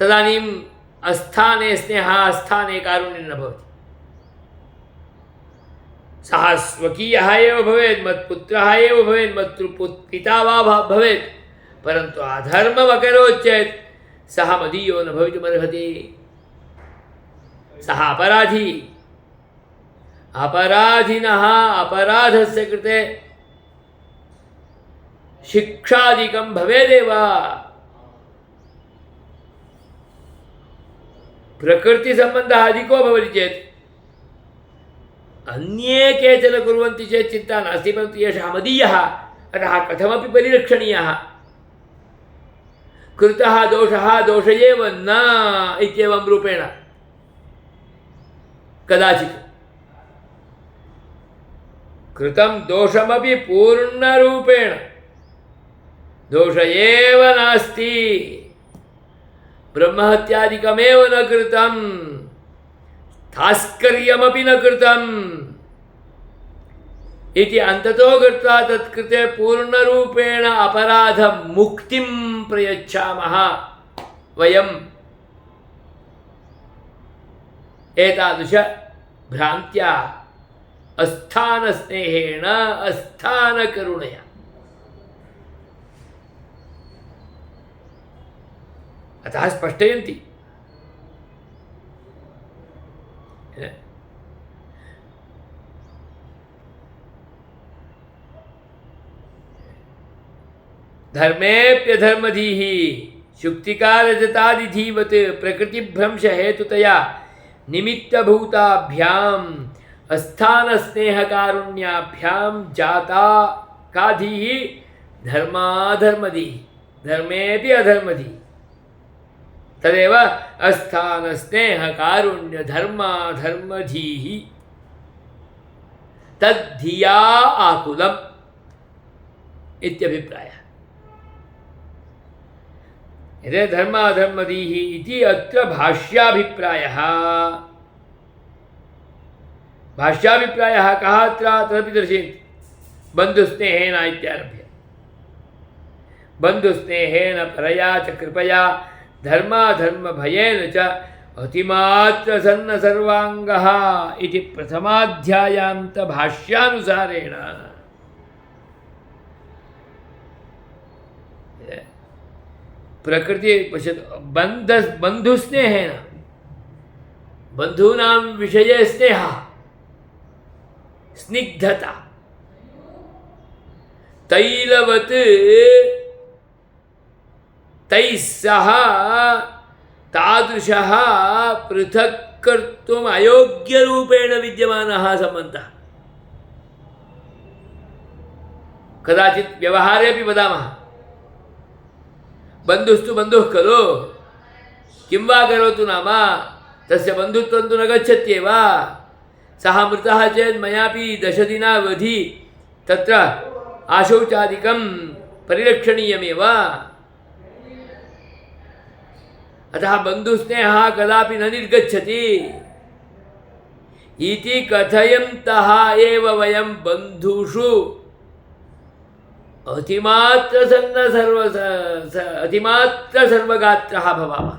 तदानीम् अस्थाने स्नेहः, अस्थाने कारुण्यं न भवति। सः स्वकीयः एव भवेत्, मत्पुत्रः एव भवेत्, पिता वा भवेत्, परन्तु अधर्मम् अकरोत् चेत् सः मदीयो न भवितुमर्हति, सः अपराधी। अपराधिनः अपराधस्य कृते शिक्षादिकं भवेदेव। प्रकृतिसम्बन्धः अधिको भवति चेत् अन्ये केचन कुर्वन्ति चेत् चिन्ता नास्ति, परन्तु एषः मदीयः, अतः कथमपि परिरक्षणीयः। कृतः दोषः दोष एव न इत्येवं रूपेण कदाचित् कृतं दोषमपि पूर्णरूपेण दोष एव नास्ति, ब्रह्महत्यादिकमेव न कृतं, तास्कर्यमपि न कृतम् इति अन्ततो गत्वा तत्कृते पूर्णरूपेण अपराधमुक्तिं प्रयच्छामः वयम्। एतादृश भ्रान्त्या अस्थानस्नेहेन अस्थानकरुणया अतः स्पष्टयन्ति। धर्मेऽप्यधर्मधीः शुक्तिकारजतादिधीवत् प्रकृतिभ्रंश हेतुतया निमित्तभूताभ्याम् अस्थानस्नेहकारुण्याभ्यां जाता काधीः धर्माधर्मधीः धर्मेऽपि अधर्मधीः तदेव अस्थानस्नेहकारुण्यधर्माधर्मधीः तद्धिया आकुलम् इत्यभिप्रायः। यदि धर्माधर्मधीः इति अत्र भाष्याभिप्रायः। भाष्याभिप्रायः कः अत्र तदपि दर्शयति। बन्धुस्नेहेन इत्यारभ्य बन्धुस्नेहेन परया च कृपया धर्माधर्मभयेन च अतिमात्रसन्न सर्वाङ्गः इति प्रथमाध्यायान्तभाष्यानुसारेण प्रकृति पश्यतु बन्धुस्नेहेन बन्धूनां विषये स्नेहः स्निग्धता तैलवत् तैः सह तादृशः पृथक् कर्तुम् अयोग्यरूपेण विद्यमानः सम्बन्धः। कदाचित् व्यवहारेपि वदामः बन्धुस्तु बन्धुः खलु किं वा करोतु नाम तस्य बन्धुत्वं तु न गच्छत्येव सः मृतः चेत् मयापि 10 दिनावधि तत्र आशौचादिकं परिरक्षणीयमेव। अतः बन्धुस्नेहः कदापि न निर्गच्छति इति कथयन्तः एव वयं बन्धुषु अतिमात्रसर्वगात्रः भवामः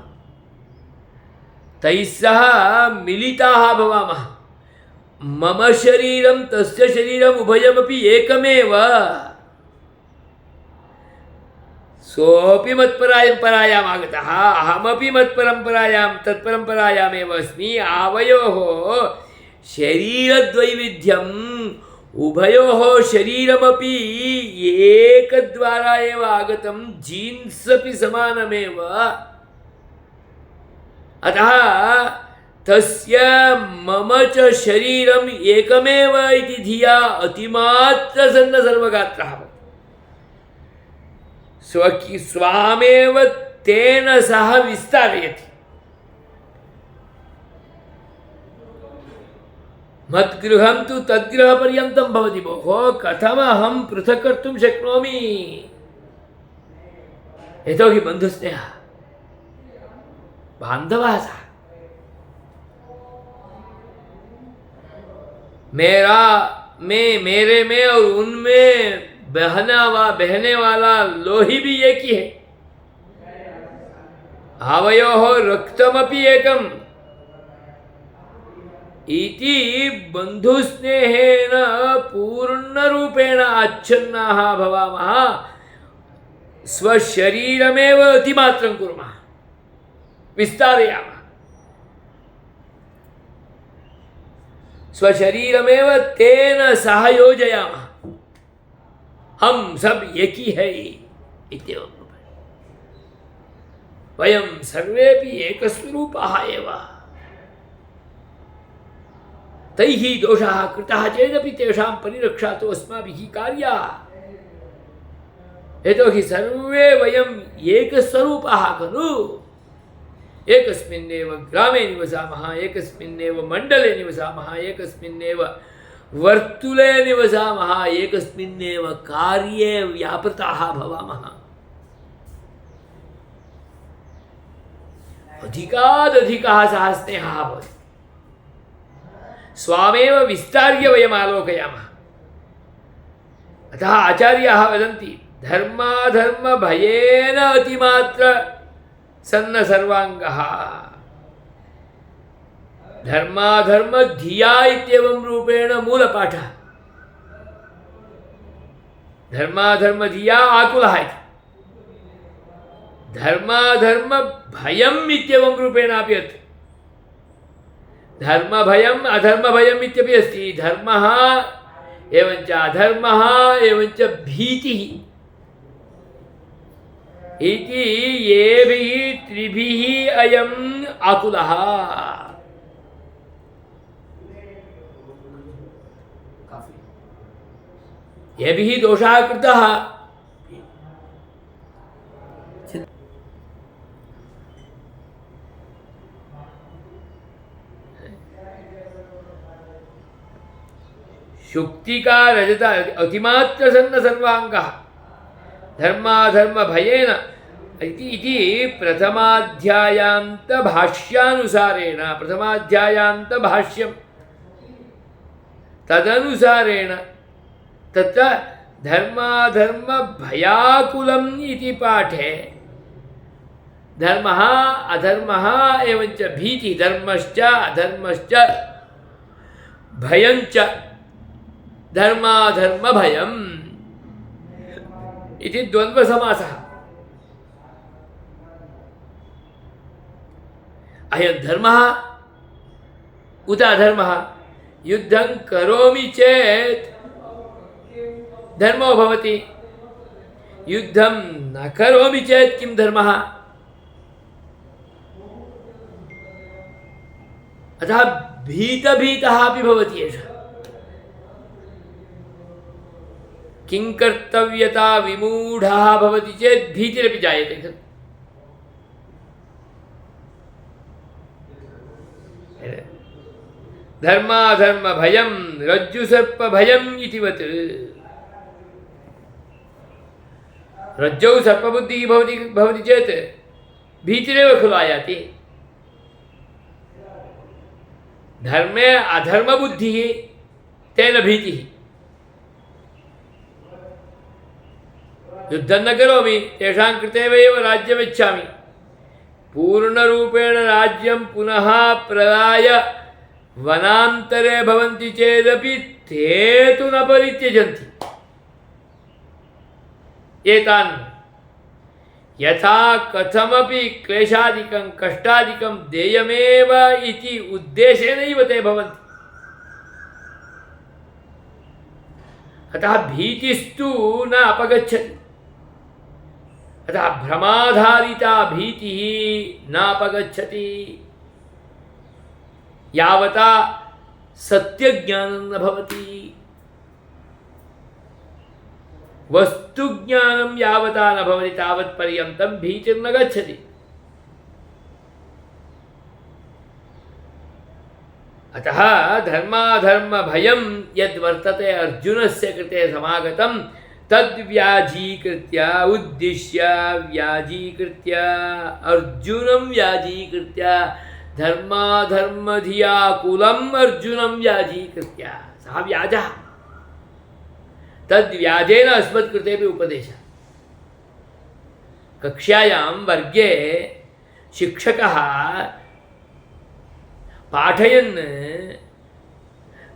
तैः सह मिलिताः भवामः। मम शरीरं तस्य शरीरम् उभयमपि एकमेव। सोऽपि मत्परम्परायाम् आगतः अहमपि मत्परम्परायां तत्परम्परायामेव अस्मि। आवयोः शरीरद्वैविध्यम् उभयोः शरीरमपि एकद्वारा एव आगतं जीन्स् अपि समानमेव। अतः तस्य मम च शरीरम् एकमेव इति धिया अतिमात्रसन्न सर्वगात्रः स्वामेव तेन सह विस्तारयति। मद्गृहं तु तद्गृहपर्यन्तं भवति भोः कथमहं पृथक् कर्तुं शक्नोमि। यतोहि बन्धुस्नेहः बान्धवः सः मेरे में और उनमें बहने वाला लोही भी एक ही है। आवयोः रक्तमपि एकम् इति बन्धुस्नेहेन पूर्णरूपेण आच्छन्नाः भवामः। स्वशरीरमेव अतिमात्रं कुर्मः विस्तारयामः। स्वशरीरमेव तेन सह योजयामः। हम सब एक ही है इत्येवं वयं सर्वेपि एकस्वरूपाः एव। तैः दोषः कृतः चेदपि तेषां परिरक्षा तु अस्माभिः कार्या। यतोहि सर्वे वयम् एकस्वरूपाः खलु। एकस्मिन्नेव ग्रामे निवसामः, एकस्मिन्नेव मण्डले निवसामः, एकस्मिन्नेव वर्तुले निवसामः, एकस्मिन्नेव कार्ये व्यापृताः भवामः। अधिकादधिकः सः स्नेहः भवति। स्वामेव विस्तार्य वयम् आलोकयामः। अतः आचार्याः वदन्ति धर्माधर्मभयेन अतिमात्र सन्न सर्वाङ्गः। धर्माधर्मधिया इत्येवं रूपेण मूलपाठः। धर्माधर्मधिया आकुलः इति। धर्माधर्मभयम् इत्येवं रूपेणापि अस्ति। धर्मभयम् अधर्मभयम् इत्यपि अस्ति। धर्मः एवञ्च अधर्मः एवञ्च भीतिः इति येभिः त्रिभिः अयम् आकुलः। येभिः दोषः कृतः शुक्तिका रजत अतिमात्र सन्न सर्वांगः धर्माधर्म भयेन इति प्रथमाध्यायांत भाष्यानुसारेण प्रथमाध्यायांत भाष्यं तदनुसारेण तत्र धर्माधर्म भयाकुलम् इति पाठे धर्मः अधर्मः एवञ्च भीति धर्मश्च अधर्मश्च भयञ्च धर्माधर्म भयम् इति द्वन्द्वसमासः। अयं धर्मः उत अधर्मः युद्धं करोमि चेत् धर्मो भवति, युद्धं न करोमि चेत् किं धर्मः? अतः भीतभीतः अपि भवति एषः। किं कर्तव्यता विमूढः भवति चेत् भीतिरपि जायते खलु। धर्माधर्म भयं रज्जुसर्प भयम् इतिवत् रज्जौ सर्पबुद्धिः भवति चेत् भीतिरेव खलु आयाति। धर्मे अधर्मबुद्धिः तेन भीतिः। युद्धं न करोमि तेषां कृते एव राज्यमिच्छामि, पूर्णरूपेण राज्यं पुनः प्रदाय वनान्तरे भवन्ति चेदपि ते तु न परित्यजन्ति एतान्। यथा कथमपि क्लेशादिकं कष्टादिकं देयमेव इति उद्देशेनैव ते भवन्ति। अतः भीतिस्तु न अपगच्छति। अतः भ्रमाधारिता भीतिः नापगच्छति यावता सत्यज्ञानं न भवति। वस्तुज्ञानं यावता न भवति तावत्पर्यन्तं भीतिर्न गच्छति। अतः धर्माधर्म भयं यद्वर्तते अर्जुनस्य कृते समागतं तद्व्याजीकृत्य उद्दिश्य व्याजीकृत्य अर्जुनं व्याजीकृत्य धर्माधर्मधियाकुलम् अर्जुनं व्याजीकृत्य सः व्याजः। तद्व्याजेन अस्मत्कृतेपि उपदेशः। कक्ष्यायां वर्गे शिक्षकः पाठयन्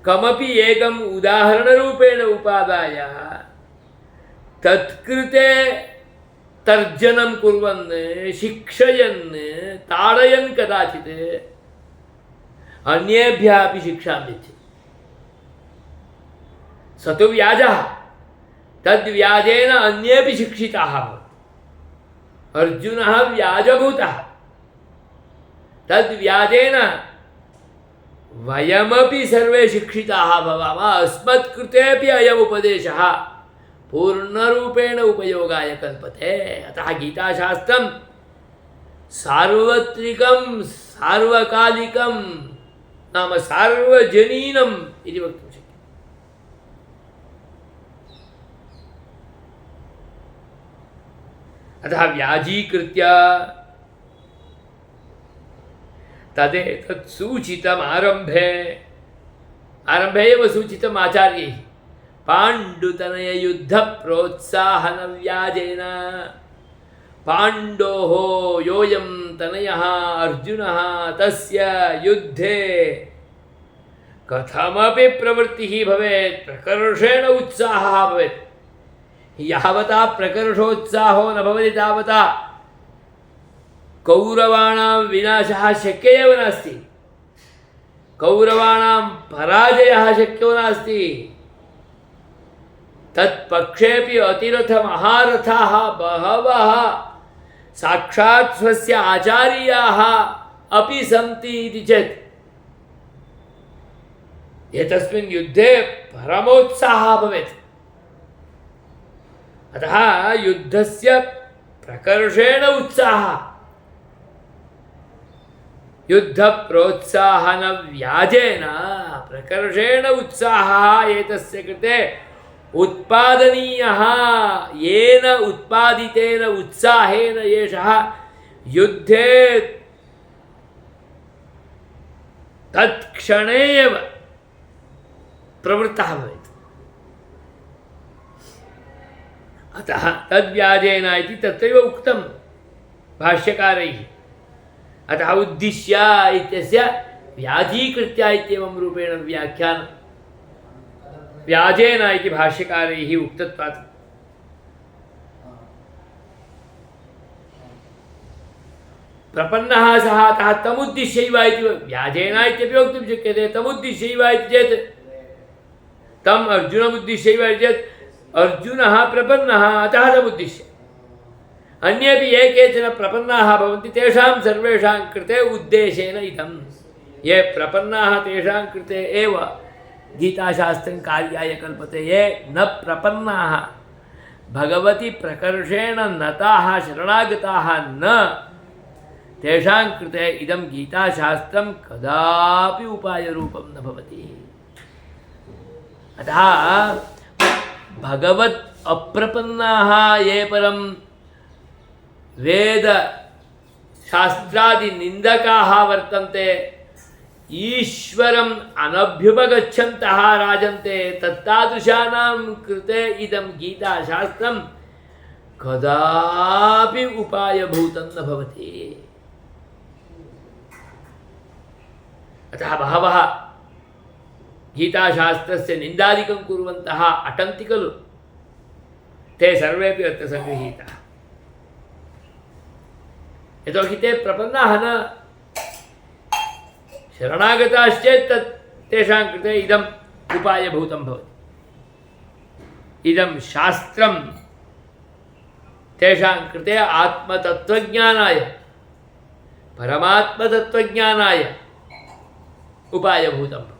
कमपि एकम् उदाहरणरूपेण उपादाय तत्कृते तर्जनं कुर्वन् शिक्षयन् ताडयन् कदाचित् अन्येभ्यः अपि शिक्षां यच्छति। स तु व्याजः। तद्व्याजेन अन्येपि शिक्षिताः भवन्ति। अर्जुनः व्याजभूतः। तद्व्याजेन वयमपि सर्वे शिक्षिताः भवामः। अस्मत्कृतेपि अयम् उपदेशः पूर्णरूपेण उपयोगाय कल्पते। अतः गीताशास्त्रं सार्वत्रिकं सार्वकालिकं नाम सार्वजनीनम् इति वक्तुं शक्यते। अतः व्याजीकृत्य तदेतत् सूचितम् आरम्भे एव सूचितम् आचार्यैः। पाण्डुतनय युद्ध प्रोत्साहन व्याजेन पाण्डोः योऽयं तनयः अर्जुनः तस्य युद्धे कथमपि प्रवृत्तिः भवेत्, प्रकर्षेण उत्साहः भवेत्। यावता प्रकर्षोत्साहो न भवति तावता कौरवाणां विनाशः शक्य एव नास्ति। कौरवाणां पराजयः शक्यो नास्ति। तत्पक्षेपि अतिरथ महारथाः बहवः साक्षात् स्वस्य आचार्याः अपि सन्ति इति चेत् एतस्मिन् युद्धे परमोत्साहः भवेत्। अतः युद्धस्य प्रकर्षेण उत्साहः, युद्धप्रोत्साहनव्याजेन प्रकर्षेण उत्साहः एतस्य कृते उत्पादनीयः। येन उत्पादितेन उत्साहेन एषः युद्धे तत्क्षणे एव प्रवृत्तः भवेत्। अतः तद्व्याजेन इति तत्रैव उक्तं भाष्यकारैः। अतः उद्दिश्य इत्यस्य व्याजीकृत्य इत्येवं रूपेण व्याख्यानं व्याजेन इति भाष्यकारैः उक्तत्वात्। प्रपन्नः सः अतः तमुद्दिश्यैव इति व्याजेन इत्यपि वक्तुं शक्यते। तमुद्दिश्यैव इति चेत् तम् अर्जुनमुद्दिश्यैव इति चेत् अर्जुनः प्रपन्नः अतः तमुद्दिश्य। अन्येपि ये केचन प्रपन्नाः भवन्ति तेषां सर्वेषां कृते उद्देशेन इदं। ये प्रपन्नाः तेषां कृते एव गीताशास्त्रं कार्याय कल्पते। ये न प्रपन्नाः भगवति प्रकर्षेण नताः शरणागताः न, तेषां कृते इदं गीताशास्त्रं कदापि उपायरूपं न भवति। अतः भगवत् अप्रपन्नाः ये परं वेद शास्त्रादि निंदकाः वर्तन्ते, ईश्वरम् अनभ्युपगच्छन्तः राजन्ते, तत्तादृशानां कृते इदं गीताशास्त्रं कदापि उपायभूतं न भवति। अतः बहवः गीताशास्त्रस्य निन्दादिकं कुर्वन्तः अटन्ति खलु, ते सर्वेपि अत्र सङ्गृहीताः। यतोहि ते प्रपन्नाः न, शरणागताश्चेत् तत् तेषां कृते इदम् उपायभूतं भवति। इदं शास्त्रं तेषां कृते आत्मतत्त्वज्ञानाय, परमात्मतत्त्वज्ञानाय उपायभूतं भवति,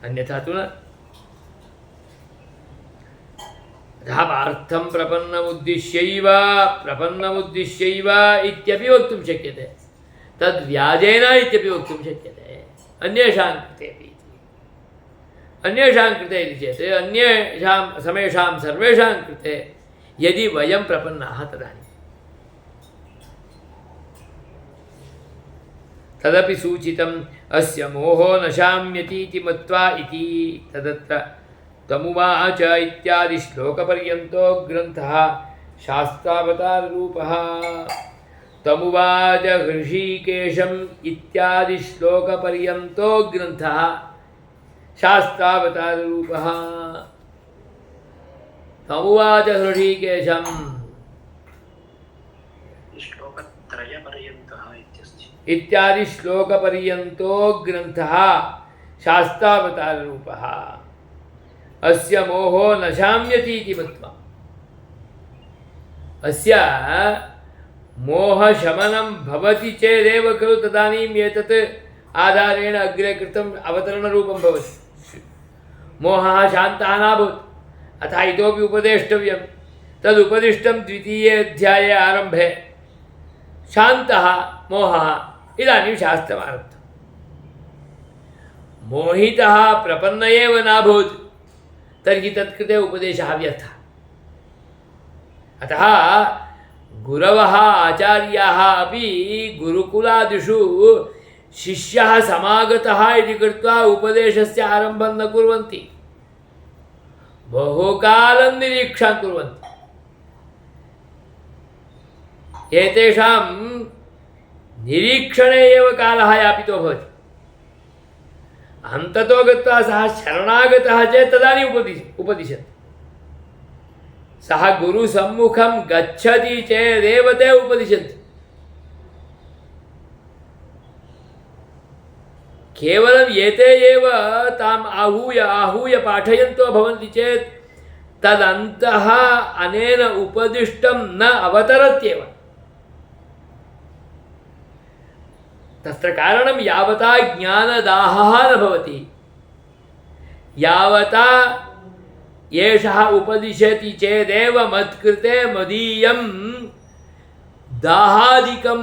अन्यथा तु न। अतः पार्थं प्रपन्नमुद्दिश्यैव इत्यपि वक्तुं शक्यते, तद्व्याजेन इत्यपि वक्तुं शक्यते। अन्येषां कृतेपि, अन्येषां कृते इति चेत् अन्येषां समेषां सर्वेषां कृते यदि वयं प्रपन्नाः तदानीं तदपि सूचितम् अस्य मोहो न शाम्यतीति मत्वा इति। तदत्र तमुवाच इत्यादि श्लोकपर्यन्तो ग्रन्थः शास्त्रावताररूपः। तमुवाच हृषीकेशम् इत्यादि श्लोकपर्यन्तो ग्रन्थः शास्त्रावताररूपः। तमुवाच हृषीकेशम् श्लोकत्रयपर्यन्तः इत्यस्ति। इत्यादि श्लोकपर्यन्तो ग्रन्थः शास्त्रावताररूपः। अस्य मोहो न शाम्यति इति मत्वा, अस्य मोहशमनं भवति चेदेव खलु तदानीम् एतत् आधारेण अग्रे कृतम् अवतरणरूपं भवति। मोहः शान्तः नाभूत्, अतः इतोपि उपदेष्टव्यं। तदुपदिष्टं द्वितीये अध्याये आरम्भे शान्तः मोहः, इदानीं शास्त्रमारब्धम्। मोहितः प्रपन्न एव नाभूत्, तर्हि तत्कृते उपदेशः व्यर्थः। अतः गुरवः आचार्याः अपि गुरुकुलादिषु शिष्यः समागतः इति कृत्वा उपदेशस्य आरम्भं न कुर्वन्ति, बहुकालं निरीक्षां कुर्वन्ति। एतेषां निरीक्षणे एव कालः यापितो भवति। अन्ततो गत्वा सः शरणागतः चेत् तदानीम् उपदिशति। सः गुरुसम्मुखं गच्छति चेदेव ते उपदिशन्ति। केवलं एते एव ताम् आहूय पाठयन्तो भवन्ति चेत् तदन्तः अनेन उपदिष्टं न अवतरत्येव। तत्र कारणं यावता ज्ञानदाहः न भवति, यावता एषः उपदिशति चेदेव मत्कृते मदीयं दाहादिकं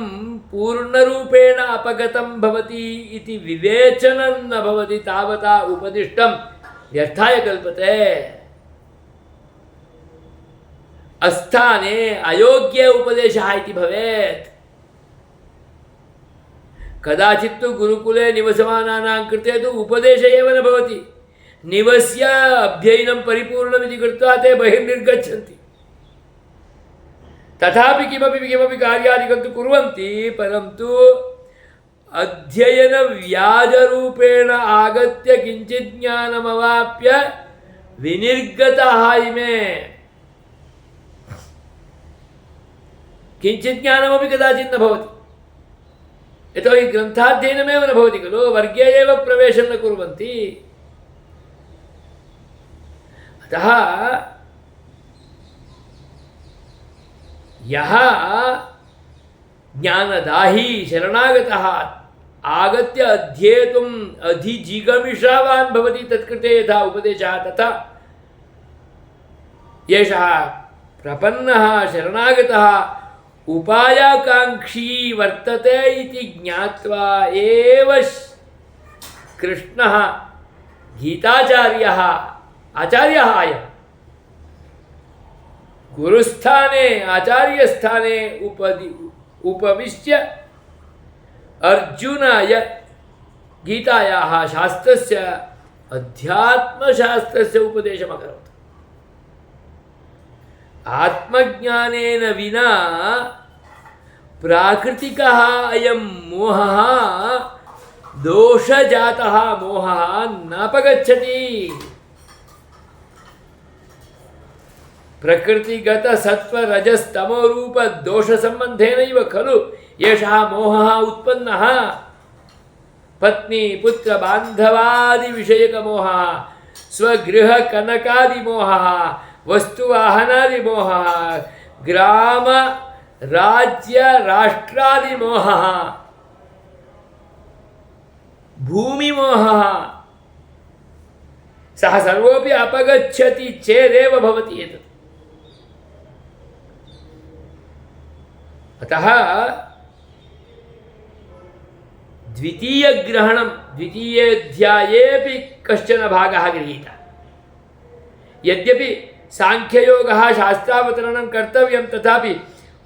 पूर्णरूपेण अपगतं भवति इति विवेचनं न भवति, तावता उपदिष्टं व्यर्थाय कल्पते। अस्थाने अयोग्य उपदेशः इति भवेत्। कदाचित् तु गुरुकुले निवसमानानां कृते तु उपदेश एव न भवति, निवस्य अध्ययनं परिपूर्णमिति कृत्वा ते बहिर्निर्गच्छन्ति। तथापि किमपि कार्यादिकं तु कुर्वन्ति, परन्तु अध्ययनव्याजरूपेण आगत्य किञ्चित् ज्ञानमवाप्य विनिर्गताः इमे। किञ्चित् ज्ञानमपि कदाचित् न भवति, यतोहि ग्रन्थाध्ययनमेव न भवति खलु, वर्गे एव प्रवेशं न कुर्वन्ति। अतः यः ज्ञानदाही शरणागतः आगत्य अध्येतुम् अधिजिगमिषावान् भवति, तत्कृते यथा उपदेशः तथा एषः प्रपन्नः शरणागतः उपायाकांक्षी वर्तते इति ज्ञात्वा एव कृष्णः गीताचार्यः आचार्यः अयं गुरुस्थाने आचार्यस्थाने उपविश्य अर्जुनाय गीतायाः शास्त्रस्य अध्यात्मशास्त्रस्य उपदेशम् अकरोत्। आत्मज्ञानेन विना प्राकृतिकः अयं मोहः दोषजातः मोहः नापगच्छति। प्रकृतिगतसत्त्वरजस्तमोरूपदोषसम्बन्धेनैव खलु एषः मोहः उत्पन्नः। पत्नी पुत्रबान्धवादिविषयकमोहः, स्वगृहकनकादिमोहः, वस्तुवाहनादिमोहः, ग्रामराज्यराष्ट्रादिमोहः, भूमिमोहः, सः सर्वोऽपि अपगच्छति चेदेव भवति एतत्। अतः द्वितीयग्रहणं द्वितीयेऽध्यायेऽपि कश्चन भागः गृहीतः। यद्यपि सांख्ययोगः शास्त्रावतरणं कर्तव्यं, तथापि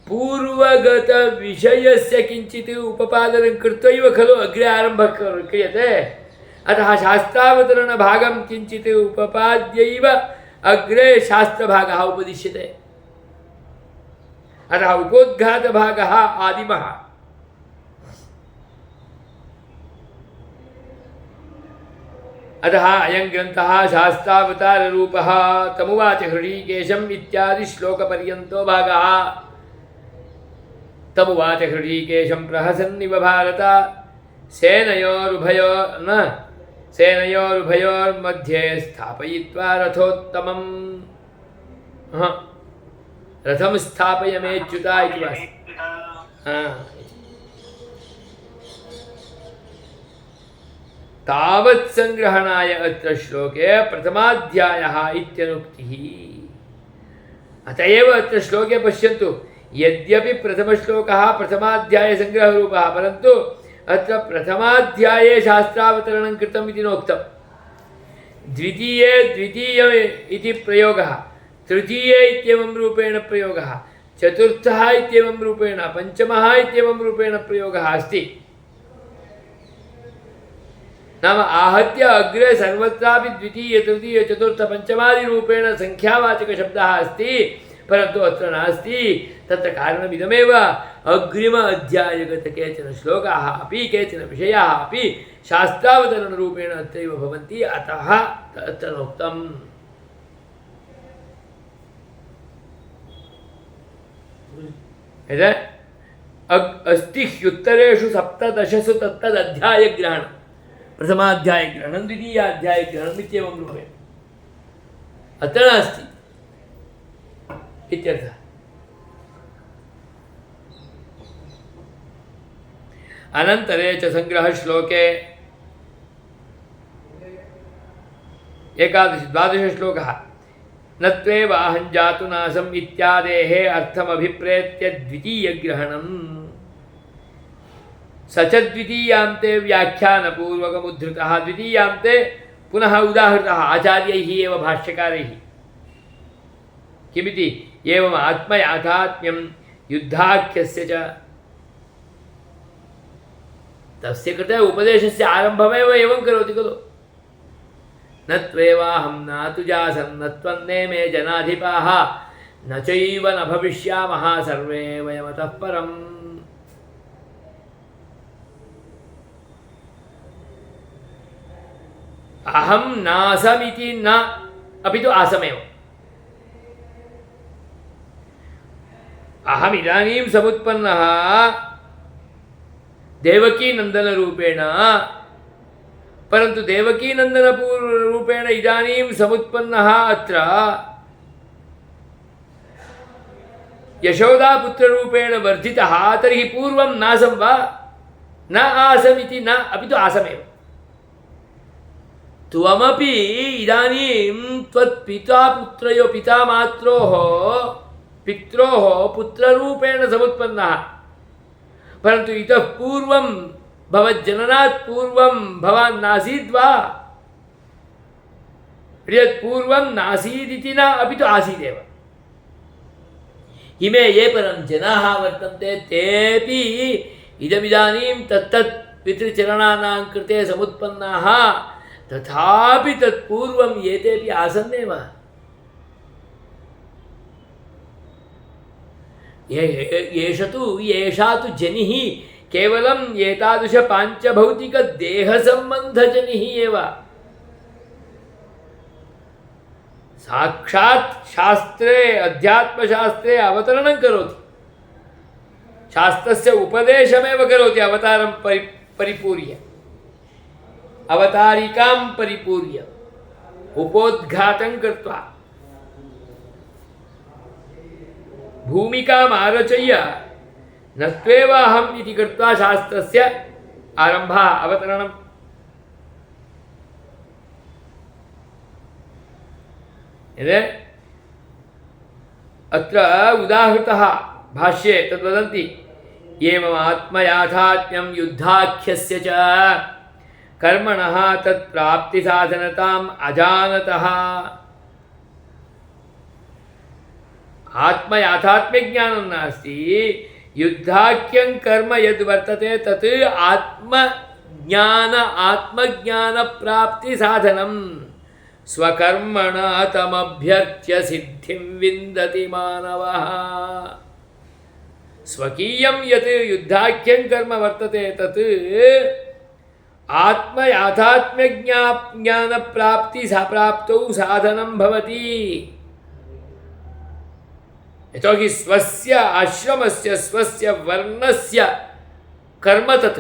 पूर्वगतविषयस्य किञ्चित् उपपादनं कृत्वैव खलु अग्रे आरम्भः क्रियते। अतः शास्त्रावतरणभागं किञ्चित् उपपाद्यैव अग्रे शास्त्रभागः उपदिश्यते। अतः उपोद्घातभागः आदिमः। अतः अयं ग्रन्थः शास्त्रावताररूपः। तमुवाच हृषीकेशम् इत्यादि श्लोकपर्यन्तो भागः। तमुवाच हृषीकेशं प्रहसन्निव भारत सेनयोरुभयोर्मध्ये स्थापयित्वा रथोत्तमम्। रथं स्थापय मेच्युता इति वास्ति। तावत् संग्रहणाय अत्र श्लोके प्रथमाध्यायः इत्यनुक्तिः। अत एव अत्र श्लोके पश्यन्तु, यद्यपि प्रथमश्लोकः प्रथमाध्यायसङ्ग्रहरूपः, परन्तु अत्र प्रथमाध्याये शास्त्रावतरणं कृतम् इति नोक्तम्। द्वितीये द्वितीय इति प्रयोगः, तृतीये इत्येवं रूपेण प्रयोगः, चतुर्थः इत्येवं रूपेण, पञ्चमः इत्येवं रूपेण प्रयोगः अस्ति। नाम आहत्य अग्रे सर्वत्रापि द्वितीय तृतीय चतुर्थ पञ्चमादिरूपेण संख्यावाचकशब्दः अस्ति, परन्तु अत्र नास्ति। तत्र कारणमिदमेव, अग्रिम अध्यायगत केचन श्लोकाः अपि केचन विषयाः अपि शास्त्रावतरणरूपेण अत्रैव भवन्ति, अतः अत्र नोक्तम्। अस्ति ह्युत्तरेषु सप्तदशसु तत्तदध्यायग्रहणं, प्रथमाध्यायग्रहणं द्वितीयाध्यायग्रहणम् इत्येवं रूपेण। अत्र नास्ति, इत्यर्थः। अनन्तरे च संग्रहश्लोके 12 श्लोकः न त्वेवाहं जातु नासम् इत्यादेः अर्थमभिप्रेत्य द्वितीयग्रहणम् स च द्वितीयान्ते व्याख्यानपूर्वकमुद्धृतः द्वितीयान्ते पुनः उदाहृतः आचार्यैः एव भाष्यकारैः किमिति एवम् आत्मयाथात्म्यं युद्धाख्यस्य च तस्य कृते उपदेशस्य आरम्भमेव एवं करोति खलु न त्वेवाहं न तुजासन् न त्वन्ने मे जनाधिपाः न चैव न भविष्यामः सर्वे वयमतः परम् अहं नासमिति न अपि तु आसमेव अहमिदानीं समुत्पन्नः देवकीनन्दनरूपेण परन्तु देवकीनन्दनरूपेण इदानीं समुत्पन्नः अत्र यशोदापुत्ररूपेण वर्धितः तर्हि पूर्वं नासं वा न आसमिति न अपि तु आसमेव त्वमपि इदानीं त्वत्पितापुत्रयो पितामात्रोः पित्रोः पुत्ररूपेण समुत्पन्नः परन्तु इतः पूर्वं भवज्जननात् पूर्वं भवान् नासीद्वा यत् पूर्वं नासीदिति न अपि तु आसीदेव इमे ये परं जनाः वर्तन्ते तेऽपि इदमिदानीं तत्तत् पितृचरणानां कृते समुत्पन्नाः तथापि तत्पूर्वं एतेपि आसन्नेव एषा तु जनिः केवलं एतादृश पाञ्चभौतिकदेहसम्बन्धजनिः एव साक्षात् शास्त्रे अध्यात्मशास्त्रे अवतरणं करोति शास्त्रस्य उपदेशमेव करोति अवतारं परिपूर्य अवतारिकां परिपूर्य उपोद्घातं कृत्वा भूमिकाम् आरचय्य न त्वेवाहम् इति कृत्वा शास्त्रस्य आरम्भः अवतरणम् अत्र उदाहृतः भाष्ये तद्वदन्ति एवम् आत्मयाथात्म्यं युद्धाख्यस्य च कर्मणः तत्प्राप्तिसाधनताम् अजानतः आत्मयाथात्म्यज्ञानं नास्ति युद्धाख्यं कर्म यद् वर्तते तत् आत्मज्ञानप्राप्तिसाधनं स्वकर्मणा तमभ्यर्च्य सिद्धिं विन्दति मानवः स्वकीयं यत् युद्धाख्यं कर्म वर्तते तत् आत्मयाथात्म्यज्ञानप्राप्तौ साधनं भवति यतोहि स्वस्य आश्रमस्य स्वस्य वर्णस्य कर्म तत्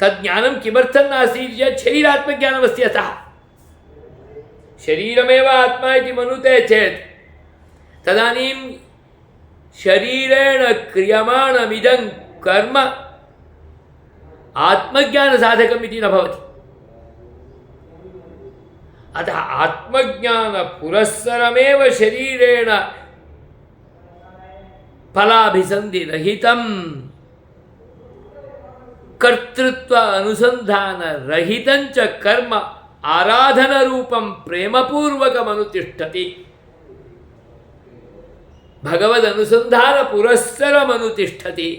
तज्ज्ञानं किमर्थं नास्ति चेत् शरीरात्मज्ञानमस्ति अतः शरीरमेव आत्मा इति मनुते चेत् तदानीं शरीरेण क्रियमाणमिदं कर्म आत्मज्ञानसाधकम् इति न भवति अतः आत्मज्ञानपुरस्सरमेव शरीरेण फलाभिसन्धिरहितं कर्तृत्व अनुसन्धानरहितं च कर्म आराधनरूपं प्रेमपूर्वकमनुतिष्ठति भगवदनुसन्धानपुरस्सरमनुतिष्ठति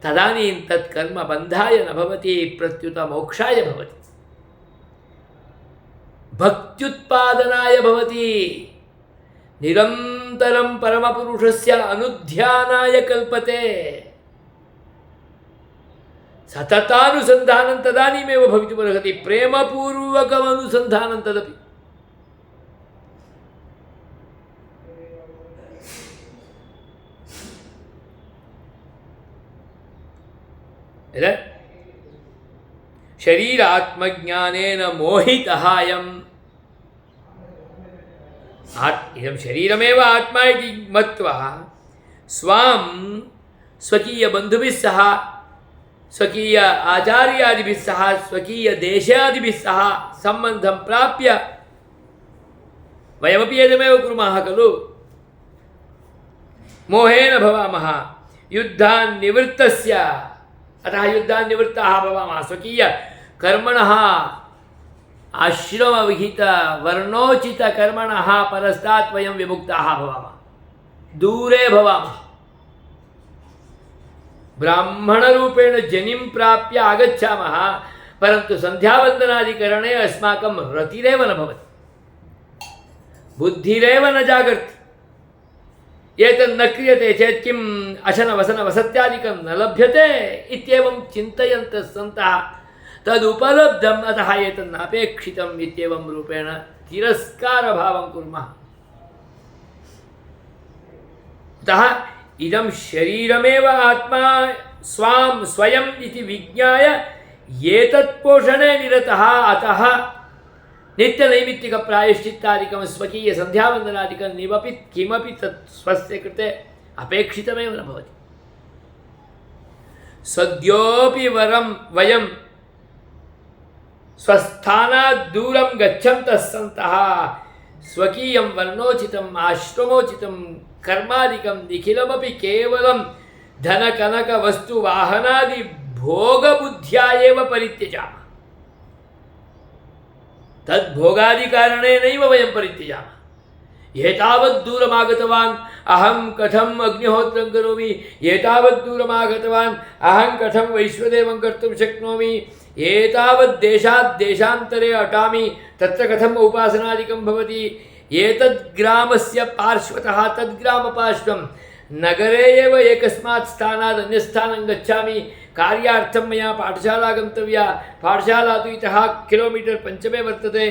तदानीं तत्कर्म बन्धाय न भवति प्रत्युत मोक्षाय भवति भक्त्युत्पादनाय भवति निरन्तरं परमपुरुषस्य अनुध्यानाय कल्पते सततानुसन्धानं तदानीमेव भवितुमर्हति प्रेमपूर्वकमनुसन्धानं तदपि शरीरात्मज्ञानेन मोहितः अयम् इदं शरीरमेव आत्मा इति मत्वा स्वां स्वकीयबन्धुभिः सह स्वकीय आचार्यादिभिः सह स्वकीयदेशादिभिः सह सम्बन्धं प्राप्य वयमपि एतमेव कुर्मः खलु मोहेन भवामः युद्धान्निवृत्तस्य अतः युद्धान्निवृत्ताः भवामः स्वकीयकर्मणः आश्रमविहितवर्णोचितकर्मणः परस्तात् वयं विमुक्ताः भवामः दूरे भवामः ब्राह्मणरूपेण जनिं प्राप्य आगच्छामः परन्तु सन्ध्यावन्दनादिकरणे अस्माकं रतिरेव न भवति बुद्धिरेव न जागर्ति एतन्न क्रियते चेत् किम् अशनवसनवसत्यादिकं न लभ्यते इत्येवं चिन्तयन्तः सन्तः तदुपलब्धम् अतः एतन्नापेक्षितम् इत्येवं रूपेण तिरस्कारभावं कुर्मः अतः इदं शरीरमेव आत्मा स्वां स्वयम् इति विज्ञाय एतत्पोषणे निरतः अतः नित्यनैमित्तिकप्रायश्चित्तादिकं स्वकीयसन्ध्यावन्दनादिकं निमपि किमपि तत् स्वस्य कृते अपेक्षितमेव न भवति सद्योपि वयं स्वस्थानात् दूरं गच्छन्तः सन्तः स्वकीयं वर्णोचितम् आश्रमोचितं कर्मादिकं निखिलमपि केवलं धनकनकवस्तुवाहनादि भोगबुद्ध्या एव परित्यजामः तद्भोगादिकारणेनैव वयं परित्यजामः एतावत् दूरमागतवान् अहं कथम् अग्निहोत्रं करोमि एतावत् दूरमागतवान् अहं कथं वैश्वदेवं कर्तुं शक्नोमि एतावत् देशात् देशान्तरे अटामि तत्र कथम् उपासनादिकं भवति एतद् ग्रामस्य पार्श्वतः तद्ग्रामपार्श्वं नगरे एव एकस्मात् स्थानात् अन्यस्थानं गच्छामि कार्यार्थं मया पाठशाला गन्तव्या पाठशाला तु इतः किलोमीटर् पञ्चमे वर्तते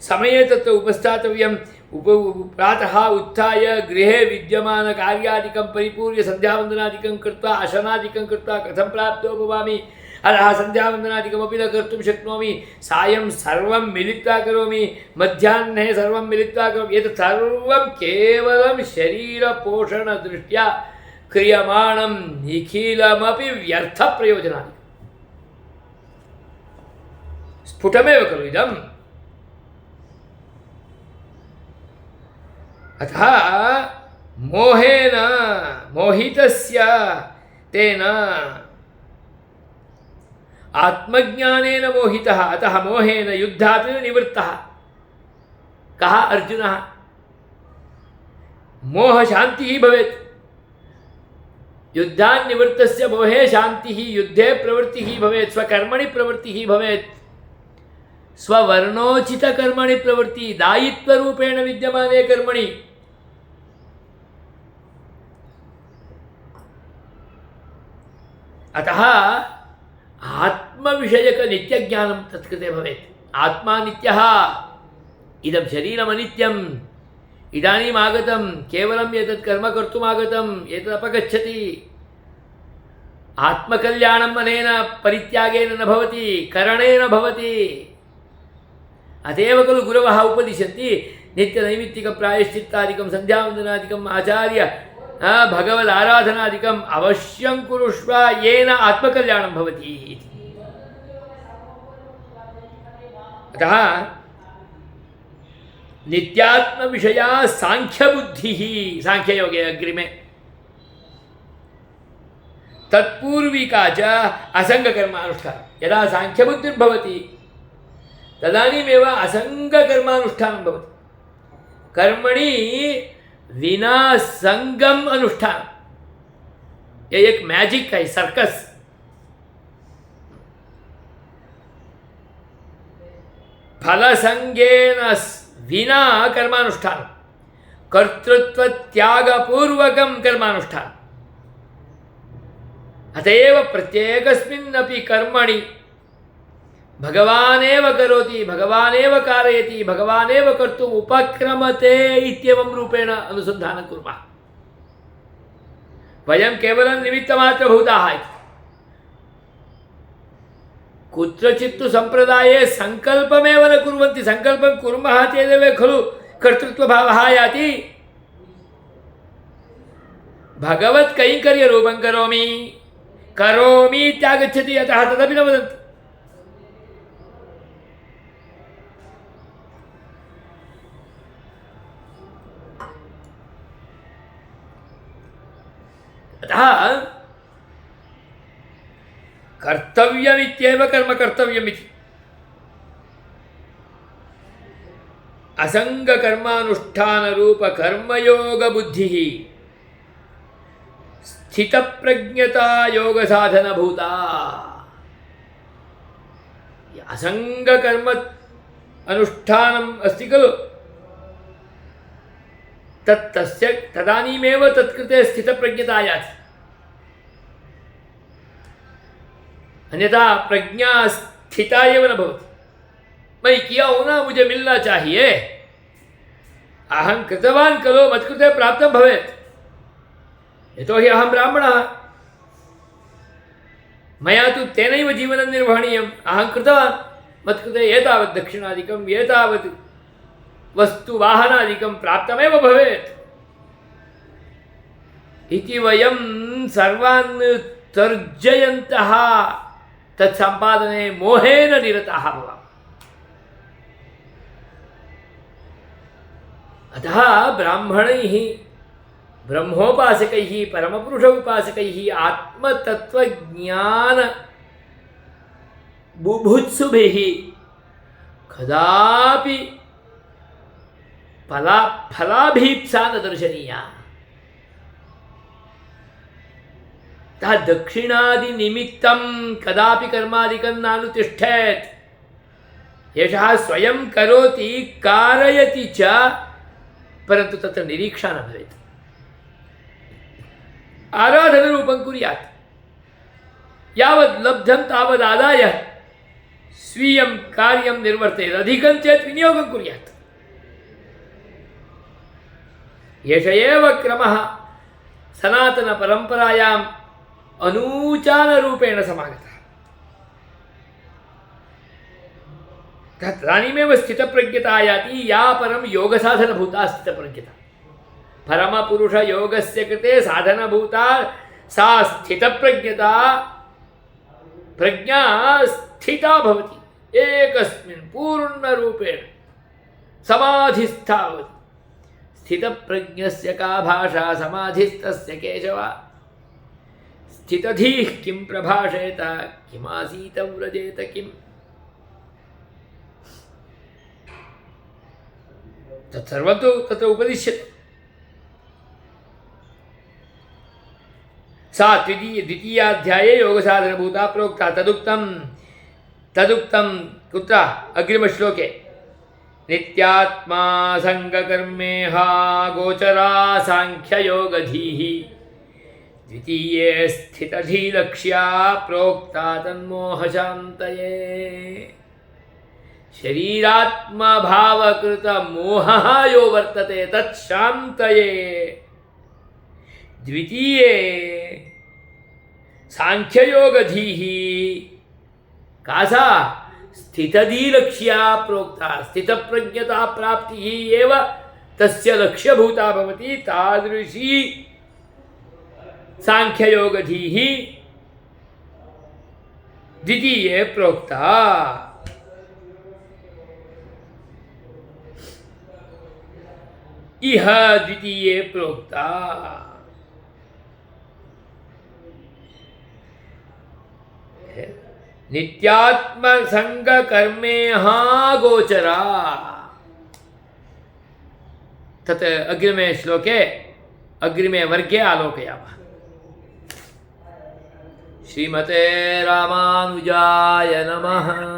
समये तत्र उपस्थातव्यं प्रातः उत्थाय गृहे विद्यमानकार्यादिकं परिपूर्य सन्ध्यावन्दनादिकं कृत्वा अशनादिकं कृत्वा कथं प्राप्तो भवामि अतः सन्ध्यावन्दनादिकमपि न कर्तुं शक्नोमि सायं सर्वं मिलित्वा करोमि मध्याह्ने सर्वं मिलित्वा करोमि एतत् सर्वं केवलं शरीरपोषणदृष्ट्या क्रियमाणं निखिलमपि व्यर्थप्रयोजनानि स्फुटमेव खलु इदम् अतः मोहेन मोहितस्य तेन आत्मज्ञानेन मोहितः अतः मोहेन युद्धात् निवृत्तः कः अर्जुनः मोहशान्तिः भवेत् युद्धान्निवृत्तस्य मोहे शान्तिः युद्धे प्रवृत्तिः भवेत् स्वकर्मणि प्रवृत्तिः भवेत् स्ववर्णोचितकर्मणि प्रवृत्तिः दायित्वरूपेण विद्यमाने कर्मणि अतः आत्मविषयक नित्यज्ञानं तत्कृते भवेत् आत्मा नित्यः इदं शरीरमनित्यम् इदानीम् आगतं केवलं एतत् कर्म कर्तुम् आगतम् एतत् अपगच्छति आत्मकल्याणम् अनेन परित्यागेन न भवति करणेन भवति अतएव खलु गुरवः उपदिशन्ति नित्यनैमित्तिकप्रायश्चित्तादिकं सन्ध्यावन्दनादिकम् आचार्य भगवदाराधनादिकम् अवश्यं कुरुष्व येन आत्मकल्याणं भवति इति अतः नित्यात्मविषया सांख्यबुद्धिः सांख्ययोगे अग्रिमे तत्पूर्विका च असङ्गकर्मानुष्ठानं यदा सांख्यबुद्धिर्भवति तदानीमेव असङ्गकर्मानुष्ठानं भवति कर्मणि विना संगम अनुष्ठान ये एक मैजिक है सर्कस फल संगेन विना कर्मानुष्ठान कर्तृत्व त्याग पूर्वकं कर्मानुष्ठान अतएव प्रत्येकस्मिन्नपि कर्मणि भगवानेव करोति भगवानेव कारयति भगवानेव कर्तुम् उपक्रमते इत्येवं रूपेण अनुसन्धानं कुर्मः वयं केवलं निमित्तमात्रभूताः इति कुत्रचित् तु सम्प्रदाये सङ्कल्पमेव न कुर्वन्ति। सङ्कल्पं कुर्मः चेदेव खलु कर्तृत्वभावः याति। भगवत्कैङ्कर्यरूपं करोमि करोमि इत्यागच्छति, अतः तदपि न वदन्ति। अतः कर्तव्यमित्येव कर्म कर्तव्यमिति। असङ्गकर्मानुष्ठानरूपकर्मयोगबुद्धिः स्थितप्रज्ञता योगसाधनभूता। असङ्गकर्म अनुष्ठानम् अस्ति खलु, तस्य तदानीमेव तत्कृते स्थितप्रज्ञता याति। अन्यथा प्रज्ञा स्थिता एव न भवति। मैं किया हूं ना, मुझे मिलना चाहिए, अहं कृतवान् खलु, मत्कृते प्राप्तं भवेत्, यतोहि अहं ब्राह्मणः, मया तु तेनैव जीवनं निर्वहणीयम्, अहं कृतवान्, मत्कृते एतावत् दक्षिणादिकं एतावत् वस्तु वाहनादिकं प्राप्तमेव भवेत् इति वयं सर्वान् तर्जयन्तः तत्सम्पादने मोहेन निरताः भवामः। अतः ब्राह्मणैः ब्रह्मोपासकैः परमपुरुष उपासकैः आत्मतत्त्वज्ञान बुभुत्सुभिः कदापि फलाभीप्सा न दर्शनीया। दक्षिणादिनिमित्तं कदापि कर्मादिकं नानुतिष्ठेत्। एषः स्वयं करोति कारयति च, परन्तु तत्र निरीक्षा न भवेत्। आराधनरूपं कुर्यात्, यावत् लब्धं तावदादाय स्वीयं कार्यं निर्वर्तयेत्, अधिकं चेत् विनियोगं कुर्यात्। एष एव क्रमः सनातनपरम्परायाम् अनूचानरूपेण समागतः। तदानीमेव स्थितप्रज्ञता याति, या परं योगसाधनभूता स्थितप्रज्ञता। परमपुरुषयोगस्य कृते साधनभूता सा स्थितप्रज्ञता। प्रज्ञा स्थिता भवति, एकस्मिन् पूर्णरूपेण समाधिस्था भवति। स्थितप्रज्ञस्य का भाषा समाधिस्तस्य केशव। स्थितधीः किं प्रभाषेत, किमासीत व्रजेत किम्। तत्सर्वं तु तत्र उपदिश्यते। सा द्वितीयाध्याये योगसाधनभूता प्रोक्ता। तदुक्तं कुत्र? अग्रिमश्लोके। नित्यात्मा संगकर्मेह गोचरा सांख्ययोगधीः द्वितीये स्थितधीलक्ष्या प्रोक्ता तन्मोहशान्तये। शरीरात्मभावकृत मोहः यो वर्तते तत्शान्तये। द्वितीये सांख्ययोगधीः कासा स्थितधीलक्ष्या प्रोक्ता। स्थितप्रज्ञता प्राप्तिः एव तस्य लक्ष्यभूता भवति। तादृशी सांख्ययोगधीः द्वितीये प्रोक्ता। इह द्वितीये प्रोक्ता। नित्यात्मसंगकर्मेह गोचरा। तत् अग्रिमे श्लोके अग्रिमे वर्गे आलोकयामः। श्रीमते रामानुजाय नमः।